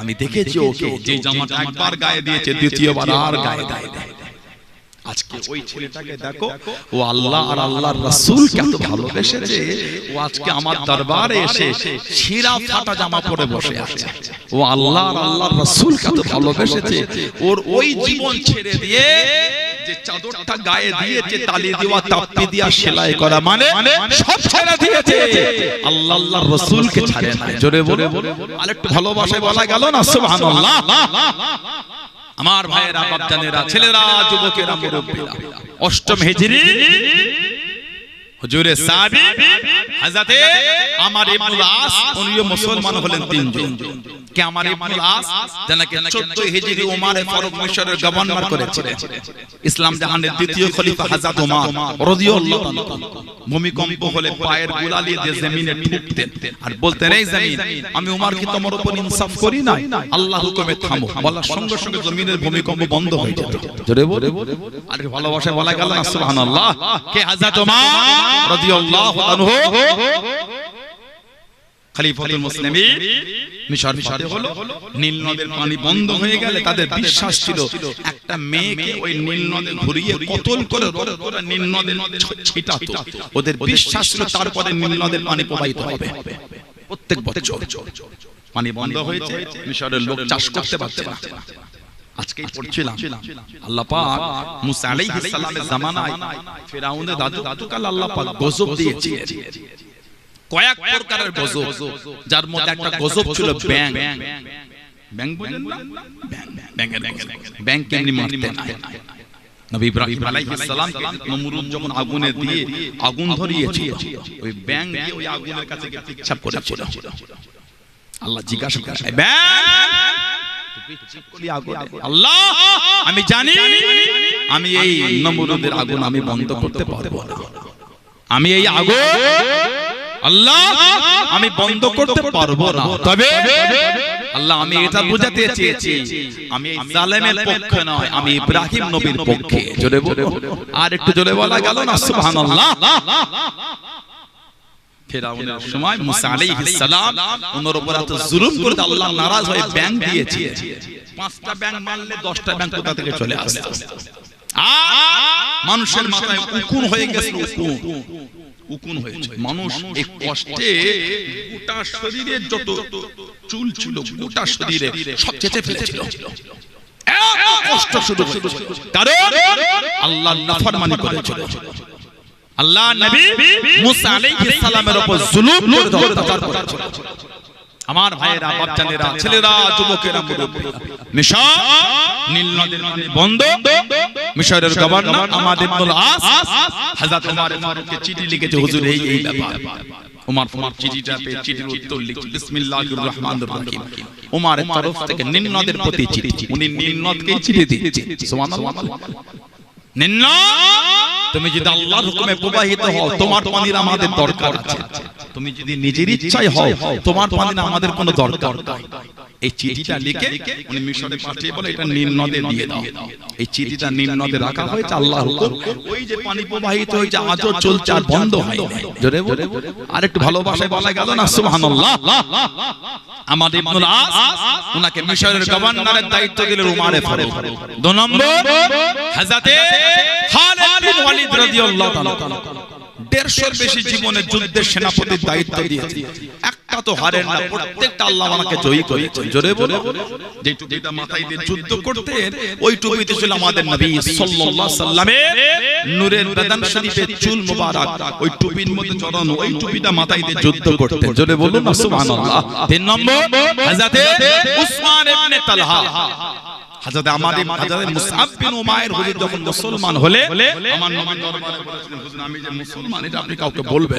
আমি দেখেছি ওকে, যে জামাটা একবার গায়ে দিয়েছে, দ্বিতীয়বার আর গায়ে দেয়। আজকে ওই ছেলেটাকে দেখো, ও আল্লাহ আর আল্লাহর রাসূলকে এত ভালোবেসেছে, ও আজকে আমার দরবারে এসে ছিঁড়া ফাটা জামা পরে বসে আছে। ও আল্লাহ আর আল্লাহর রাসূলকে এত ভালোবেসেছে, ওর ওই জীবন ছেড়ে দিয়ে যে চাদরটা গায়ে দিয়েছে, তালি দেওয়া, তাপ্পি দেওয়া, সেলাই করা, মানে সব ছেড়ে দিয়েছে, আল্লাহ আল্লাহর রাসূলকে ছাড়ে না। জোরে বলে আরেকটু ভালোবাসায় বলা গেল না সুবহানাল্লাহ। আমার ভাইয়েরা, বাপজানেরা, ছেলেরা, যুবকেরা, মুরব্বীরা, অষ্টম হিজরি হুজুরে সাহাবী হযরতে আমর ইবনুল আস, উনিও মুসলমান হলেন তিনজন। কে আমর ইবনুল আস? যাকে 14 হিজরি ওমরে ফারুক মিশরের গভর্নর করেছিলেন। ইসলাম জাহানের দ্বিতীয় খলিফা হযরত ওমর রাদিয়াল্লাহু তাআলা ভূমিকম্প হলে পায়ের গোড়ালি দিয়ে জমিনে ঠুকতেন আর বলতেন, এই জমিন, আমি ওমর কি তোমার উপর ইনসাফ করি না? আল্লাহর হুকুমে থামো। বলার সঙ্গে সঙ্গে জমিনের ভূমিকম্প বন্ধ হয়ে যেত। জোরে বলে আর ভালোবাসা বলা গেল না সুবহানাল্লাহ। কে? হযরত ওমর রাদিয়াল্লাহু আনহু খলিফাতুল মুসলিমিন। মিশর ফাতে হলো, নীল নদের পানি বন্ধ হয়ে গেলে তাদের বিশ্বাস ছিল একটা মেয়েকে ওই নীল নদে ঘুরিয়ে কতল করে রক্তটা নীল নদে ছিটাতো। ওদের বিশ্বাস ছিল তারপরে নীল নদের পানি প্রবাহিত হবে। প্রত্যেক বছর পানি বন্ধ হয়েছে, মিশরের লোক চাষ করতে পারছে না। আজকেই পড়ছিলাম আল্লাহ পাক মুসা আলাইহিস সালামের জামানায় ফিরাউনের দাদুকাল আল্লাহ পাক গজব দিয়েছে, কয়েক প্রকারের গজব, যার মধ্যে একটা গজব ছিল ব্যাঙ। ব্যাঙ বলেন না, ব্যাঙ কেমনি মারতেন। নবী ইব্রাহিম আলাইহিস সালাম নমরুদ যখন আগুনে দিয়ে আগুন ধরিয়েছিল, ওই ব্যাঙ দিয়ে ওই আগুনের কাছে গিয়ে পিচ্ছাপ করেছিল। আল্লাহ জিজ্ঞাসা করে, আল্লাহ আমি জানি আমি এই নমরুদের আগুন আমি বন্ধ করতে পারবো না, আমি এই আগুন আল্লাহ আমি বন্ধ করতে পারবো না, তবে আল্লাহ আমি এটা বোঝাতে চেয়েছি আমি এই জালেমের পক্ষে নয়, আমি ইব্রাহিম নবীর পক্ষে। জোরে বলো, আর একটু জোরে বলা গেল না সুবহানাল্লাহ। ফিরাউনের সময় মুসা আলাইহিস সালাম ওনার উপর এত জুলুম করে আল্লাহ নারাজ হয়ে ব্যাঙ দিয়েছে। 5টা ব্যাঙ মারলে 10টা ব্যাঙ কোথা থেকে চলে আসে। মানুষের মাথায় উকুন হয়ে গেছে, উকুন হয়েছে। মানুষ এই কষ্টে গোটা শরীরে যত চুল ছিল গোটা শরীরে সব চেঁচে ফেলেছিল। এত কষ্ট শুধু কারণ আল্লাহ নাফরমানি করেছিল। আল্লাহ নবী মুসা আলাইহিস সালামের উপর জুলুম করে অত্যাচার করেছিল। আমার ভাইয়েরা, বাচ্চাদের, ছেলেরা, যুবকেরা, মিশর নীল নদের পানি বন্ধ। মিশরের গভর্নর আমাদ ইবনুল আস হযরত ওমর ফারুককে চিঠি লিখেছে, হুজুর এই ব্যাপার। ওমর ফারুক চিঠিটা পেয়ে চিঠির উত্তর লিখে বিসমিল্লাহির রহমানির রহিম। ওমরের তরফ থেকে নীল নদের প্রতি চিঠি, উনি নীল নদকে চিঠি দিচ্ছেন। সুবহানাল্লাহ। নীল নদ তুমি যদি আল্লাহর হুকুমে প্রবাহিত হও, তোমার পানির আমাদের দরকার আছে। তুমি যদি নিজের ইচ্ছায় হও, তোমার পানির আমাদের কোনো দরকার নাই। এই চিঠিটা লিখে উনি মিশরে পাঠিয়ে বলে এটা নীল নদে দিয়ে দাও। এই চিঠিটা নীল নদে রাখা হয়েছে আল্লাহর হুকুম। ওই যে পানি প্রবাহিত হয়েছে আজও চলছে, আর বন্ধ হয় না। জোরে বলে আর একটু ভালোবাসায় বলা গেল না সুবহানাল্লাহ। আমাদ ইবনুল আস উনাকে মিশরের গভর্নরের দায়িত্ব দিলেন উমরে ফারুক। 2 নম্বর হযরতে খালিদ বিন ওয়ালিদ রাদিয়াল্লাহু তাআলা 150 বেশি জীবনের যুদ্ধের সেনাপতির দায়িত্ব দিয়েছে। একটা তো হারেন না, প্রত্যেকটা আল্লাহ আমাকে জয়ী করেছেন। জোরে বলে যে টুপিটা মাথায় দিয়ে যুদ্ধ করতেন, ওই টুপিতে ছিল আমাদের নবী সাল্লাল্লাহু আলাইহি সাল্লামের নূরের বদন শরীফের চুল মুবারক, ওই টুপির মধ্যে জড়ানো, ওই টুপিটা মাথায় দিয়ে যুদ্ধ করতেন। জোরে বলুন না সুবহানাল্লাহ। 3 নম্বর হযরতে উসমান ইবনে তালহা, হযরত মুসআব বিন উমাইর হুজুর যখন মুসলমান হলে আমার নবীর দরবারে বলেছিলেন, হুজুর আমি যে মুসলমান এটা আপনি কাউকে বলবেন,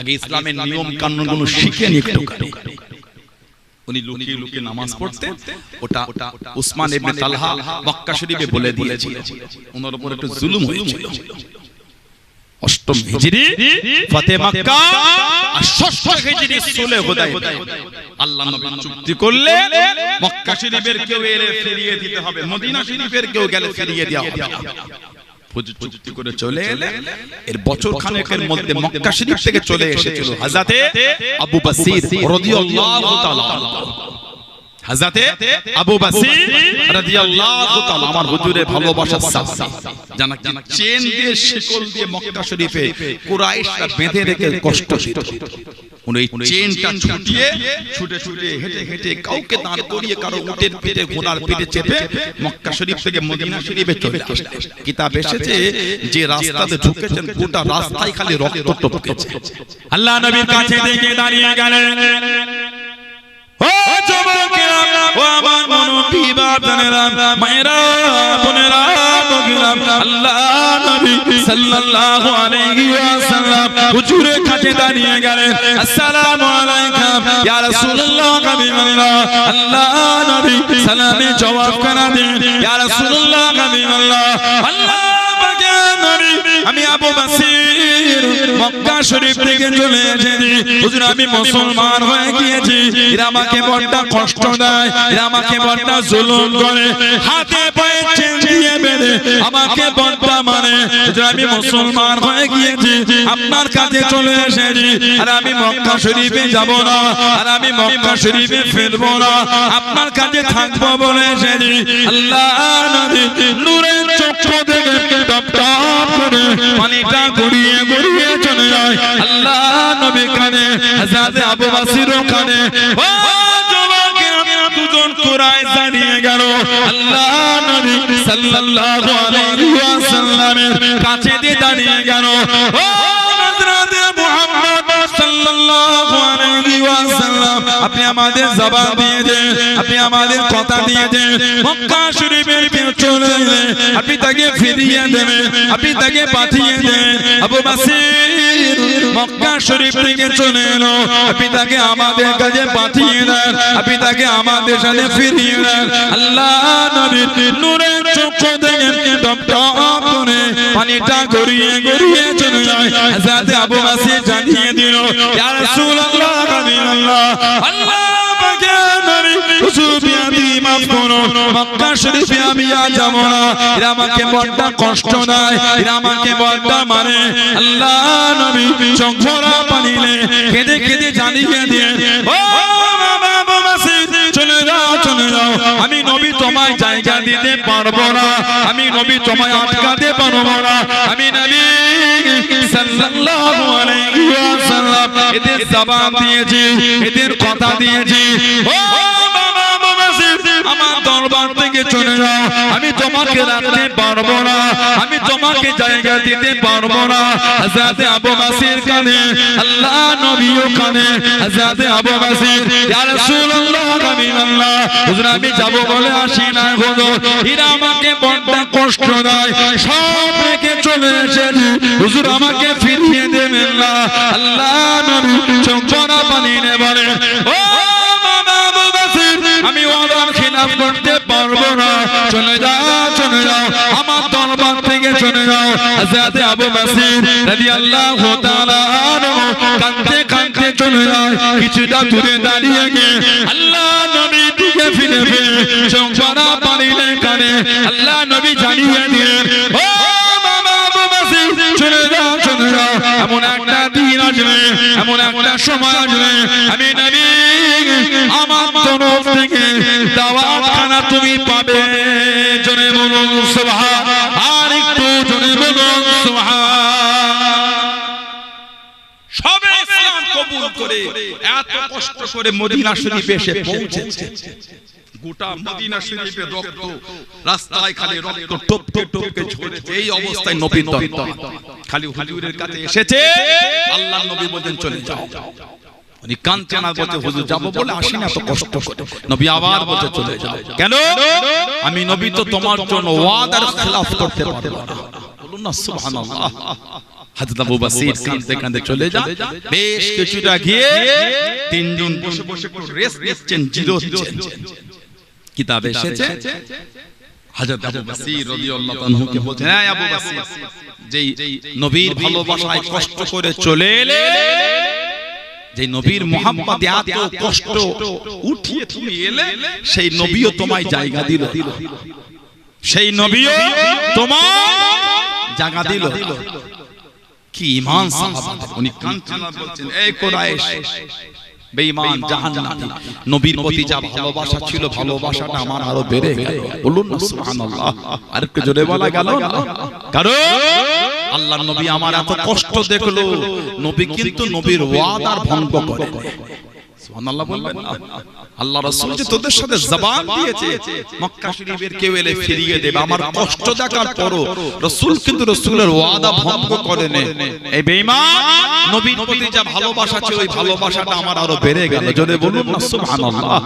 আগে ইসলামের নিয়ম কানুনগুলো শিখে নিন একটু। উনি লুকিয়ে লুকিয়ে নামাজ পড়তেন, ওটা উসমান ইবনে তালহা মক্কা শরীফে বলে দিয়েছিল। ওনার উপর একটু জুলুম হয়েছিল। 8ম হিজরি ফতে মক্কা আর 6ম হিজরি সুলহ হুদায়বিয়া আল্লাহ নবী চুক্তি করলে মক্কা শরীফের কেউ এলে ফিরিয়ে দিতে হবে, মদিনা শরীফের কেউ গেলে ফিরিয়ে দেওয়া হবে। হুজুর চুক্তি করে চলে এলেন। এর বছর খানেকের মধ্যে মক্কা শরীফ থেকে চলে এসেছিল হযরতে আবু বসির রাদিয়াল্লাহু তাআলা। হযরতে আবু বসির রাদিয়াল্লাহু তাআলা আমার হুজুরের ভালোবাসার সাথী, জানা চেন দিয়ে শিকল দিয়ে মক্কা শরীফে কুরাইশরা বেঁধে রেখে কষ্ট দিত। উনি এই চেনটা ছুটিয়ে ছুটে ছুটে হেঁটে হেঁটে কাউকে দাঁড় করিয়ে কারো উটের পিঠে ঘোড়ার পিঠে চেপে মক্কা শরীফ থেকে মদিনা শরীফে চলে আসলেন। কিতাব এসেছে যে রাস্তাতে ঢুকেছেন গোটা রাস্তায় খালি রক্ত টপকেছে। আল্লাহ নবীর কাছে দেখে দাঁড়িয়ে গেলেন, ও যুবকেরা, ও আমার মুরব্বি বাবারা, মায়েরা, বোনেরা, বগিরা, আল্লাহ নবী সাল্লাল্লাহু আলাইহি ওয়াসাল্লাম হুজুরের কাছে দাঁড়িয়ে গেলেন। আসসালামু আলাইকুম ইয়া রাসূলুল্লাহ, হাবিবাল্লাহ। আল্লাহ নবী সালামে জবাব করে দেন, ইয়া রাসূলুল্লাহ, হাবিবাল্লাহ। আল্লাহ আমি আবু বসির মক্কা শরীফ থেকে চলে এসেছি, হুজুর আমি মুসলমান হয়ে গিয়েছি। এরা আমাকে বড় কষ্ট দেয়, এরা আমাকে বড় জুলুম করে, হাতে পায়ে চেন দিয়ে বেঁধে আমাকে বড় মানে। হুজুর আমি মুসলমান হয়ে গিয়েছি, আপনার কাছে চলে এসেছি। আর আমি মক্কা শরীফে যাব না, আর আমি মক্কা শরীফে ফিরবো না, আপনার কাছে থাকবো বলে এসেছি। আল্লাহ নবী নূরের চক্ষু থেকে টপ টপ করে পানিটা গড়িয়ে গড়িয়ে চলে যায় আল্লাহ নবী কানে, হযরত আবু বসির কানে। ও যুবকেরা, যখন কুরাইশা নিয়ে গেল আল্লাহ নবী সাল্লাল্লাহু আলাইহি ওয়াসাল্লামের কাছে দিয়ে দাঁড়িয়ে গেল, ও হযরত মুহাম্মদ সাল্লাল্লাহু আলাইহি ওয়াসাল্লাম, আপনি আমাদের জবান দিয়ে দেন, আপনি আমাদের কথা দিয়ে দেন, মক্কা শরীফের পেছনে আপনি তাকে ফিরিয়ে দেবেন, আপনি তাকে পাঠিয়ে দেন। আবু বাসির মক্কা শরীফ থেকে চলে এলো, আপনি তাকে আমাদের কাছে পাঠিয়ে দেন, আপনি তাকে আমাদের সাথে ফিরিয়ে দেন। আল্লাহ নবীর নূরের চক্ষু থেকে টপ টপ করে পানিটা গড়িয়ে গড়িয়ে চলে যায়। হযরত আবু বাসির জানিয়ে দিল, ইয়া রাসূলুল্লাহ, হাবিবাল্লাহ, আল্লাহ পাকের নবী হুজুর বিয়াদি মাফ করো, মক্কা শরীফে আমি আর যাব না, এরা আমাকে বড় কষ্ট দেয়, এরা আমাকে বড় মানে। আল্লাহ নবী চোখ ভরা পানিলে কেঁদে কেঁদে জানিয়ে দিয়ে, ও আবু বাসির, চলে যাও চলে যাও, আমি নবী তোমায় জায়গা দিতে পারবো না, আমি নবী তোমায় আটকাতে পারবো না, আমি নবী সাল্লাল্লাহু আলাইহি ওয়াসাল্লাম এদের জবান দিয়েছি, এদের কথা দিয়েছি, ও আবু বাসির, আমার দরবার থেকে চলে যাও, আমি তোমাকে রাখতে পারবো না, আমি তোমাকে জায়গা দিতে পারবো না। হযরত আবু বাসির কানে আল্লাহ নবীও কানে, হযরত আবু বাসির, ইয়া রাসূলুল্লাহ, হাবিবাল্লাহ, হুজুর আমি যাব বলে আসি না, হুজুর এরা আমাকে বড় কষ্ট দেয়, সব রেখে চলে এসেছি, হুজুর আমাকে ফিরিয়ে দেবেন না। আল্লাহ নবী চোখ ভরা পানি নিয়ে বলে, ও আবু বাসির, আমি ওয়াদার খিলাফ করতে পারবো না, চলে যাও চলে যাও, আমার দরবার থেকে চলে যাও। হযরত আবু বাসির রাদিয়াল্লাহু তাআলা আনহু কাঁদতে কাঁদতে চলে যায়, কিছুটা দূরে দাঁড়িয়ে গিয়ে আল্লাহ নবী দিকে ফিরে ফিরে চোখ ভরা পানি নিয়ে কাঁদে। আল্লাহ নবী জানিয়ে দিলেন, ও আবু বাসির, চলে যাও চলে যাও, এমন একটা দিন আসবে, এমন একটা সময় আসবে, আমি নবী আমার তরফ থেকে দাওয়াতখানা তুমি পাবে। জোরে বলুন সুবহান, আর একটু জোরে বলুন সুবহান। সবে ইসলাম কবুল করে এত কষ্ট করে মদিনা শরীফে এসে পৌঁছেছে, গোটা মদিনা শরীফের রক্ত রাস্তায় খালি রক্ত টপ টপ টপকে ঝরছে, এই অবস্থায় নবীর দরবার খালি হুজুরের কাছে এসেছে, আল্লাহর নবী বলেন চলে যাও, উনি কাঁদতে না বলতে, হুজুর যাব বলে আসি না, তো কষ্ট করে। নবী আবার বলতে চলে যাও, কেন? আমি নবী তো তোমার জন্য ওয়াদার খেলাফ করতে পারবো না। বলুন না সুবহানাল্লাহ। হযরত আবু বাসির কাঁদতে কাঁদতে চলে যান, বেশ কিছুটা গিয়ে তিনজন বসে বসে রেস্ট নিচ্ছেন, জিরোচ্ছেন। কিতাবে এসেছে হযরত আবু বাসির রাদিয়াল্লাহু আনহুকে বলছেন, হ্যাঁ আবু বাসির, যেই নবীর ভালোবাসায় কষ্ট করে চলে এলে, যে নবীর মুহাম্মদে এত কষ্ট উঠিয়ে তুমি এলে, সেই নবীও তোমায় জায়গা দিল, সেই নবীও তোমায় জায়গা দিল। কি ঈমান সাহাবা, উনি কাঁদছেন আর বলছেন, এই কুরাইশ বেঈমান জাহান্নামী, নবীর প্রতি যা ভালোবাসা ছিল, ভালোবাসাটা আমার আরো বেড়ে গেল। বলুন না সুবহানাল্লাহ। আর একটু জোরে বলা গেল না, কারণ আল্লাহর নবী আমার এত কষ্ট দেখলো, নবী কিন্তু নবীর ওয়াদার ভঙ্গ করে। সুবহানাল্লাহ বলবেন না? আল্লাহ রাসূল যে তোদের সাথে জবান দিয়েছে মক্কা শরীফের কেউ এলে ফিরিয়ে দেবে, আমার কষ্ট দেখার পরও রাসূল কিন্তু রাসূলের ওয়াদা ভঙ্গ করেনি। এই বেঈমান নবীর প্রতি যা ভালোবাসা ছিল, ওই ভালোবাসাটা আমার আরো বেড়ে গেল। জোরে বলুন না সুবহানাল্লাহ।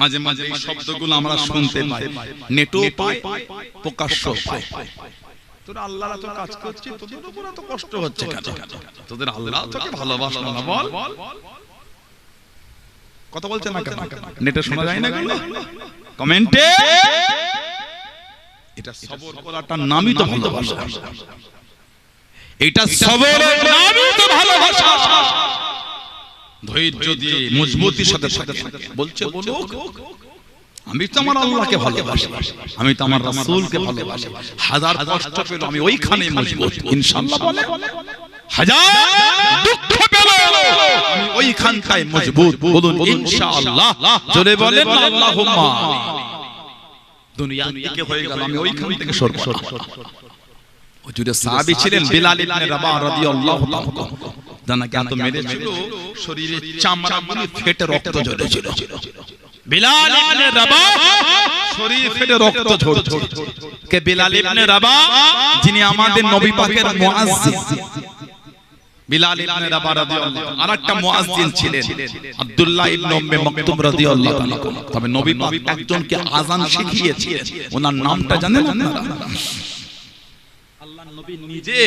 মাঝে মাঝে এই শব্দগুলো আমরা শুনতে পাই, নেটও পাই, প্রকাশ্য পাই। তোরা আল্লাহর এত কাজ করছিস, তোদের উপর এত কষ্ট হচ্ছে কেন? তোদের আল্লাহ তোকে ভালোবাসে না, বল। কথা বলছেন না কেন? নেটে শোনা যায় না কেন? কমেন্টে। এটা সবর করাটার নামই তো ভালোবাসা, এটা সবরের নামই তো ভালোবাসা। ধৈর্য দিয়ে মজবুতির সাথে সাথে বলছে, বলুক আমি তো আমার আল্লাহকে ভালোবাসি, আমি তো আমার রাসূলকে ভালোবাসি, হাজার কষ্ট পেল আমি ওইখানে মজবুত ইনশাআল্লাহ বলে, হাজার দুঃখ পেল আমি ওইখানটায় মজবুত। বলুন ইনশাআল্লাহ। জোরে বলেন আল্লাহুম্মা। দুনিয়া থেকে হয়ে গেল, আমি ওইখান থেকে সরব না। হুজুরের সাহাবী ছিলেন বিলাল ইবনে রাবাহ রাদিয়াল্লাহু তাআলা, জানা কি এত মেরেছিল শরীরে চামড়া গুলো ফেটে রক্ত ঝরেছিল। বিলাল ইবনে রাবাহ শরীর ফেটে রক্ত ঝরছে। কে বিলাল ইবনে রাবাহ, যিনি আমাদের নবী পাকের মুয়াজ্জিন। বিলাল ইবনে রাবাহ রাদিয়াল্লাহু আনহু আরেকটা মুয়াজ্জিন ছিলেন আব্দুল্লাহ ইবনে উম্মে মাকতুম রাদিয়াল্লাহু তাআলা। তবে নবী পাক একজনকে আযান শিখিয়েছিলেন, ওনার নামটা জানেন আপনারা? আল্লাহর নবী নিজে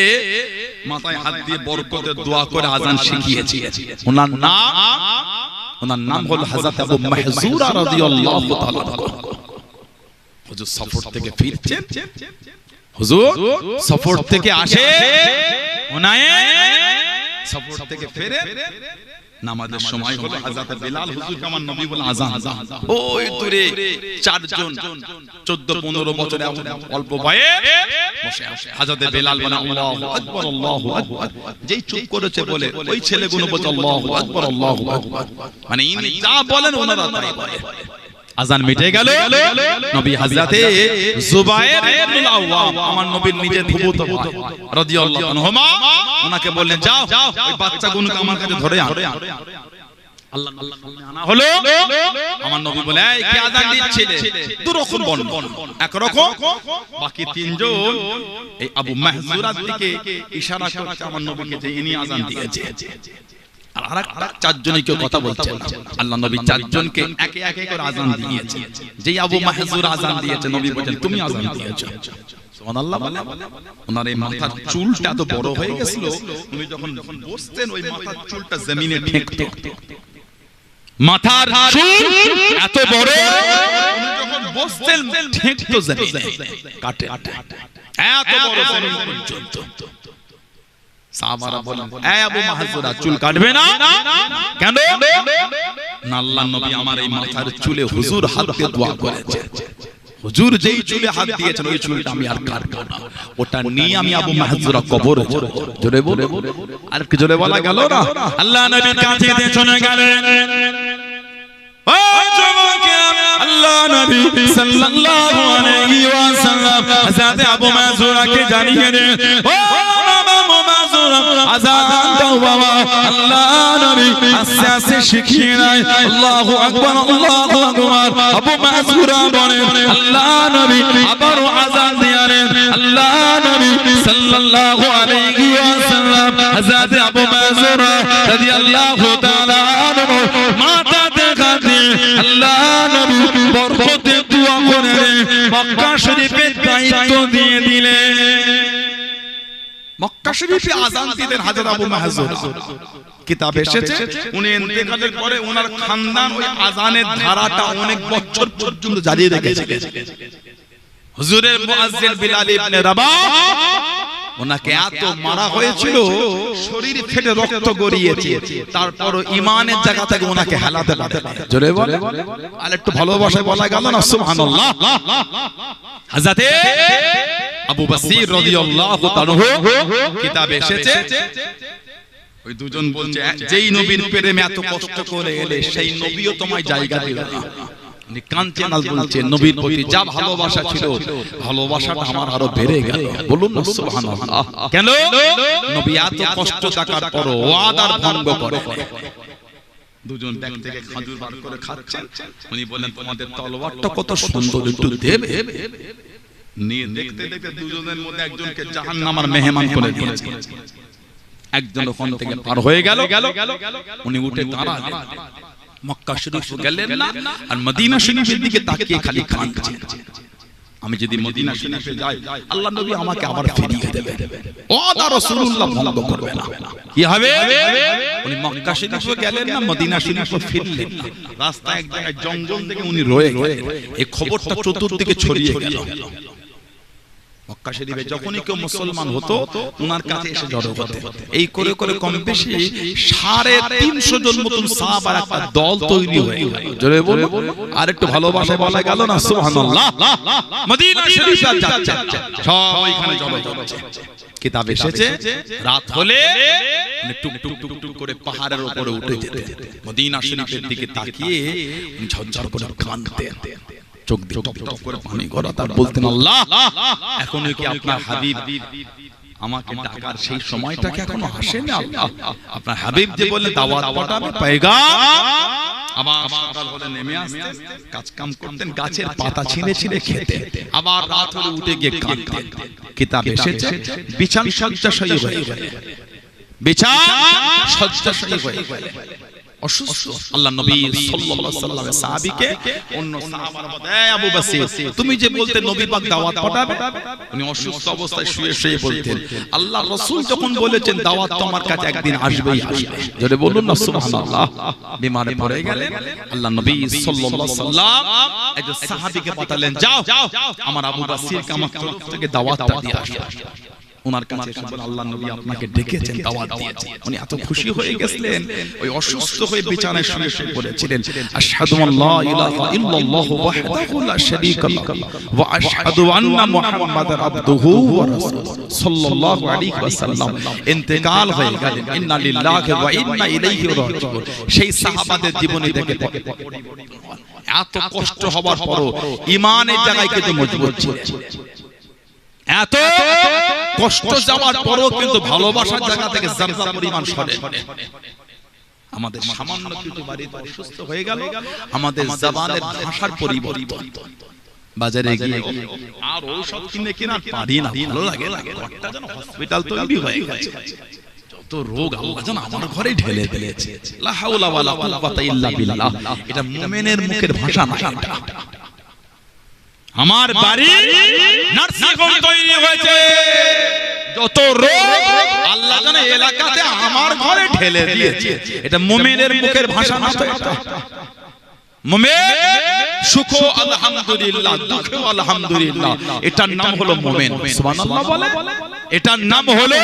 মাথায় হাত দিয়ে বরকতের দোয়া করে আযান শিখিয়েছিলেন। ওনার নাম হলো হযরত আবু মাহযুরা রাদিয়াল্লাহু তাআলা। হুজুর সফর থেকে ফিরছেন, হুজুর সফর থেকে আসে, ওনায় সফর থেকে ফিরে নামাজের সময় হলো হযরত বিলাল হুজুরকে আমার নবী বলে আযান। ওই দূরে চারজন 14-15 বছরে অল্প বয়স বসে আছে। হযরত বিলাল বলে আল্লাহু আকবার, আল্লাহু আকবার। যেই চুপ করেছে বলে ওই ছেলেগুলো বলে আল্লাহু আকবার, আল্লাহু আকবার। মানে ইনি যা বলেন ওনারা তাই বলে। আযান মিটে গেল। নবী হযরতে জুবায়ের ইবনুল আওয়াম, আমার নবীর নিজের ফুফুতো ভাই রাদিয়াল্লাহু আনহুমা, ওনাকে বললেন যাও ওই বাচ্চাগুলোকে আমার কাছে ধরে আনো। আল্লাহ আনা হলো। আমার নবী বলে এই কি আযান দিচ্ছিলে? দুরকম বর্ণনা, একরকম। বাকি তিনজন এই আবু মাহযুরার দিকে ইশারা করছে আমার নবীকে যে ইনি আযান দিয়েছে। আর আরেকটা চারজনকে কথা বলছেন। আল্লাহ নবী চারজনকে একে একে করে আযান দিয়েছে। যেই আবু মাহযুর আযান দিয়েছে নবী বলেন তুমি আযান দিয়েছো। সুবহানাল্লাহ। ওনার এই মাথার চুলটা এত বড় হয়ে গেছিল, উনি যখন বসতেন ওই মাথার চুলটা জমিনে ঠেকতো। মাথার চুল এত বড়, উনি যখন বসতেন ঠেকতো জমিনে, কাটে এত বড় জমিন পর্যন্ত। সাহাবারা বলেন এই আবু মাহযুরা চুল কাটবে না কেন? না আল্লাহর নবী আমার এই মাথার চুলে হুজুর হাত দিয়ে দোয়া করেছে। হুজুর যেই চুলে হাত দিয়েছেন ওই চুলটা আমি আর কাটবো না, ওটা নিয়ে আমি আবু মাহযুরা কবরে যাব। জোরে বলে, আর কি জোরে বলা গেল না? আল্লাহ নবীর কাছে দিয়ে চলে গেলেন। ও যুবক, আল্লাহ নবী সাল্লাল্লাহু আলাইহি ওয়াসাল্লাম হযরত আবু মাহযুরাকে জানিয়ে দেন, ও আবু মাহযুরা আযান দাও বাবা। আল্লাহ নবী আস্তে আস্তে শিখিয়ে দেয় আল্লাহু আকবার, আল্লাহু আকবার। আবু মাহযুরা বলেন আল্লাহ নবী আবারও আযান দিলেন। আল্লাহ নবী সাল্লাল্লাহু আলাইহি ওয়াসাল্লাম হযরত আবু মাহযুরা রাদিয়াল্লাহু তাআলা আনহু মাথা দেখাতে আল্লাহ নবী বরকতের দোয়া করে মক্কা শরীফের দায়িত্ব দিয়ে দিলেন। মক্কা শরীফে আযান দিতেন হযরত আবু মাহযুরা। কিতাবে এসেছে উনি ইন্তেকালের পরে ওনার খানদান ওই আযানের ধারাটা অনেক বছর পর্যন্ত জারি রেখেছে। হুজুরের মুয়াজ্জিন বিলাল ইবনে রাবাহ, ওনাকে এত মারা হয়েছিল শরীর ফেটে রক্ত গড়িয়েছে, তারপরও ঈমানের জায়গা থেকে ওনাকে হেলাতে পারে। জোরে বলে, আর একটু ভালোবাসায় বলা গেল না সুবহানাল্লাহ। হযরতে আবু বসির রাদিয়াল্লাহু তাআলা কিতাবে এসেছে ওই দুজন বলছে যেই নবীর প্রেমে এত কষ্ট করে এলে সেই নবীও তোমায় জায়গা দিল না। উনি কাঁদছেন আর বলছেন নবীর প্রতি যা ভালোবাসা ছিল ভালোবাসাটা আমার আরো বেড়ে গেল। বলুন না সুবহানাল্লাহ। কেন? নবী এত কষ্ট থাকার পরও ওয়াদার ভঙ্গ করে। দুজন ব্যাগ থেকে খাজুর বার করে খাচ্ছেন, উনি বলেন তোমাদের তলোয়ারটা কত সুন্দর, একটু দেবে। নিয়ে দেখতে দেখতে দুজনের মধ্যে একজনকে জাহান্নামের মেহমান করে দিয়েছে। একজন ওখান থেকে পার হয়ে গেল, উনি উঠে দাঁড়ালেন। মক্কা শরীফ গেলেন না, আর মদিনা শরীফের দিকে তাকিয়ে খালি কাঁদছেন। আমি যদি মদিনা শরীফে যাই আল্লাহ নবী আমাকে আবার ফিরিয়ে দেবেন, ওয়াদা রাসূলুল্লাহ ভঙ্গ করবে না। কি হবে? উনি মক্কা শরীফে গেলেন না, মদিনা শরীফে ফিরলেন না। রাস্তায় এক জায়গায় জঙ্গল থেকে উনি রয়ে গেলেন। এই খবরটা চতুর্দিকে ছড়িয়ে গেল। মক্কা শরীফে যখনই কেউ মুসলমান হতো ওনার কাছে এসে জড়ো হতো। এই করে করে কম বেশি 350 জন মতন সাহাবার একটা দল তৈরি হয়ে গেল। জোরে বলো, আর একটু ভালোবাসায় বলা গেল না সুবহানাল্লাহ। মদিনা শরীফে যাচ্ছে, সব ওইখানে জড়ো হচ্ছে। কিতাবে এসেছে রাত হলে উনি টুক টুক টুক টুক করে পাহাড়ের উপরে উঠে যেতেন। মদিনা শরীফের দিকে তাকিয়ে উনি ঝরঝর করে কাঁদতেন, চোখ দিয়ে টপ টপ করে পানি গড়াতে, বলতেন আল্লাহ এখনো কি আপনার হাবিব আমাকে ডাকার সেই সময়টা কি এখনো আসেনি? আল্লাহ আপনার হাবিব যে বললেন দাওয়াত পাঠাবে, পয়গাম আবার সকাল হলে নেমে আসতেন, কাজ কাম করতেন, গাছের পাতা ছিঁড়ে ছিঁড়ে খেতেন, আবার রাত হলে উঠে গিয়ে কাঁদতেন। কিতাব এসেছে বিছান শয্যাশায়ী হয়ে গেলেন, বিছান শয্যাশায়ী হয়ে গেলেন, অসুস্থ। আল্লাহ নবী সাল্লাল্লাহু আলাইহি ওয়াসাল্লামের সাহাবীকে অন্য সাহাবারা বলে, এই আবু বসির, তুমি যে বলতে নবী পাক দাওয়াত পাঠাবে, উনি অসুস্থ অবস্থায় শুয়ে শুয়ে বলতেন, আল্লাহ রাসূল যখন বলেছেন দাওয়াত তো আমার কাছে একদিন আসবেই আসবে, জোরে বলুন না সুবহানাল্লাহ। বিমারে পড়ে গেলেন, আল্লাহ নবী সাল্লাল্লাহু আলাইহি ওয়াসাল্লাম একজন সাহাবীকে পাঠালেন, যাও আমার আবু বসিরকে আমার তরফ থেকে দাওয়াতটা দিয়ে আসো। ওনার কাছে এসে বলে, আল্লাহ নবী আপনাকে ডেকেছেন, দাওয়াত দিয়েছেন। উনি এত খুশি হয়ে গেছিলেন, ওই অসুস্থ হয়ে বিছানায় শুয়ে শুয়ে বলেছিলেন, আশহাদু আল্লা ইলাহা ইল্লাল্লাহু ওয়াহদাহু লা শারীকা লাহু ওয়া আশহাদু আন্না মুহাম্মাদার আবদুহু ওয়া রাসূলুহু সাল্লাল্লাহু আলাইহি ওয়াসাল্লাম ইন্তেকাল হয়ে গেলেন। ইন্না লিল্লাহি ওয়া ইন্না ইলাইহি রাজিউন। সেই সাহাবাদের জীবনী থেকে এত কষ্ট হবার পরও ঈমানের জায়গায় কিন্তু মজবুত ছিলেন, এত কষ্ট যাওয়ার পরও কিন্তু ভালোবাসার জায়গা থেকে জাররা পরিমাণ সরে। আমাদের সামান্য কিছু বাড়িতে অসুস্থ হয়ে গেল, আমাদের জবানের ভাষার পরিবর্তন, বাজারে গিয়ে আর ঔষধ কিনে কিনা পারি না, ভালো লাগে না, একটা যেন হসপিটাল তৈরি হয়ে গেছে। যত রোগ আল্লাহ যেন আমার ঘরে ঢেলে দিয়েছে। লা হাওলা ওয়ালা কুওয়াতা ইল্লা বিল্লাহ। এটা মুমিনের মুখের ভাষা না, এটা আমার বাড়ি নার্সিং হোম তৈরি হয়েছে, যত রোগ আল্লাহ যেন এলাকাতে আমার ঘরে ঢেলে দিয়েছে। এটা মুমিনের মুখের ভাষা না, তো এটা মুমিন সুখ আলহামদুলিল্লাহ, দুঃখ আলহামদুলিল্লাহ, এটার নাম হলো মুমিন। সুবহানাল্লাহ বলে, এটার নাম হলো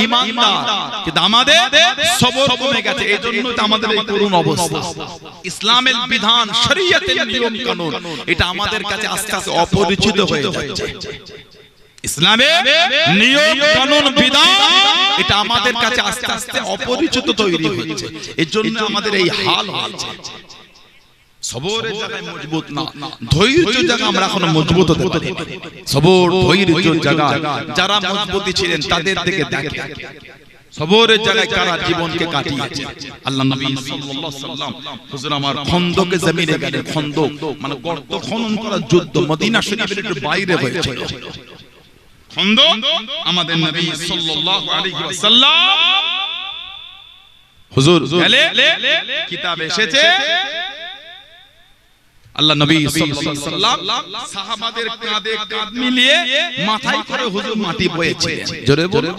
ঈমানদার। কিন্তু আমাদের সবর কমে গেছে, এজন্য তো আমাদের এই করুণ অবস্থা। ইসলামের বিধান, শরীয়তের নিয়ম কানুন, এটা আমাদের কাছে আস্তে আস্তে অপরিচিত হয়ে যাচ্ছে। ইসলামের নিয়ম কানুন বিধান, এটা আমাদের কাছে আস্তে আস্তে অপরিচিত তৈরি হচ্ছে, এজন্য আমাদের এই হাল হচ্ছে। সবরের জায়গায় মজবুত না, ধৈর্যের জায়গা আমরা এখনো মজবুত হতে পারি। সবর ধৈর্যের জায়গা যারা মজবুতি ছিলেন তাদের দিকে দেখে, সবরের জায়গায় কারা জীবনকে কাটিয়েছে। আল্লাহ নবী সাল্লাল্লাহু আলাইহি ওয়াসাল্লাম হুজুর আমার খন্দকে জমিনে গেলেন, খন্দক মানে গর্ত খনন করা যুদ্ধ, মদিনা শরীফের একটু বাইরে হয়েছিল খন্দক। আমাদের নবী সাল্লাল্লাহু আলাইহি ওয়াসাল্লাম হুজুর গেলে, কিতাবে এসেছে আল্লাহ নবী সাল্লাল্লাহু আলাইহি ওয়াসাল্লাম সাহাবাদের কাঁধে কাঁধ মিলিয়ে মাথায় করে হুজুর মাটি বয়েছিলেন। জোরে বলুন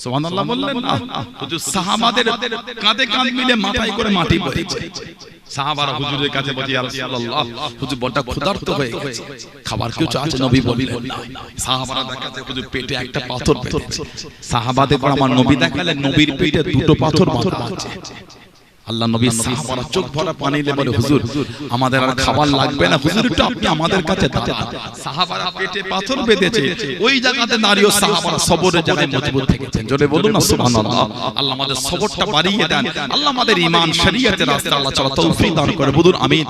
সুবহানাল্লাহ বললেন না, হুজুর সাহাবাদের কাঁধে কাঁধ মিলিয়ে মাথায় করে মাটি বয়েছে। সাহাবারা হুজুরের কাছে বলে, ইয়া রাসূলুল্লাহ, হুজুর বড় ক্ষুধার্ত হয়ে গেছে, খাবার কিছু আছে? নবী বললেন না। সাহাবারা দেখাতে হুজুর পেটে একটা পাথর বেঁধেছে। সাহাবাদের আমার নবী দেখালেন নবীর পেটে দুটো পাথর বাঁধা আছে। আল্লাহ নবী সাহাবারা চোখ ভরা পানি দিয়ে বলে, হুজুর আমাদের আর খাবার লাগবে না, হুজুর একটু আপনি আমাদের কাছে দাঁড়ান। সাহাবারা পেটে পাথর বেঁধেছে, ওই জায়গাতে দাঁড়িয়ে সাহাবারা সবরের জায়গায় মজবুত থেকেছেন। জোরে বলুন না সুবহানাল্লাহ। আল্লাহ আমাদের সবরটা বাড়িয়ে দেন, আল্লাহ আমাদের ঈমান শরীয়তের রাস্তায় আল্লাহ চলা তৌফিক দান করে। বলুন আমিন।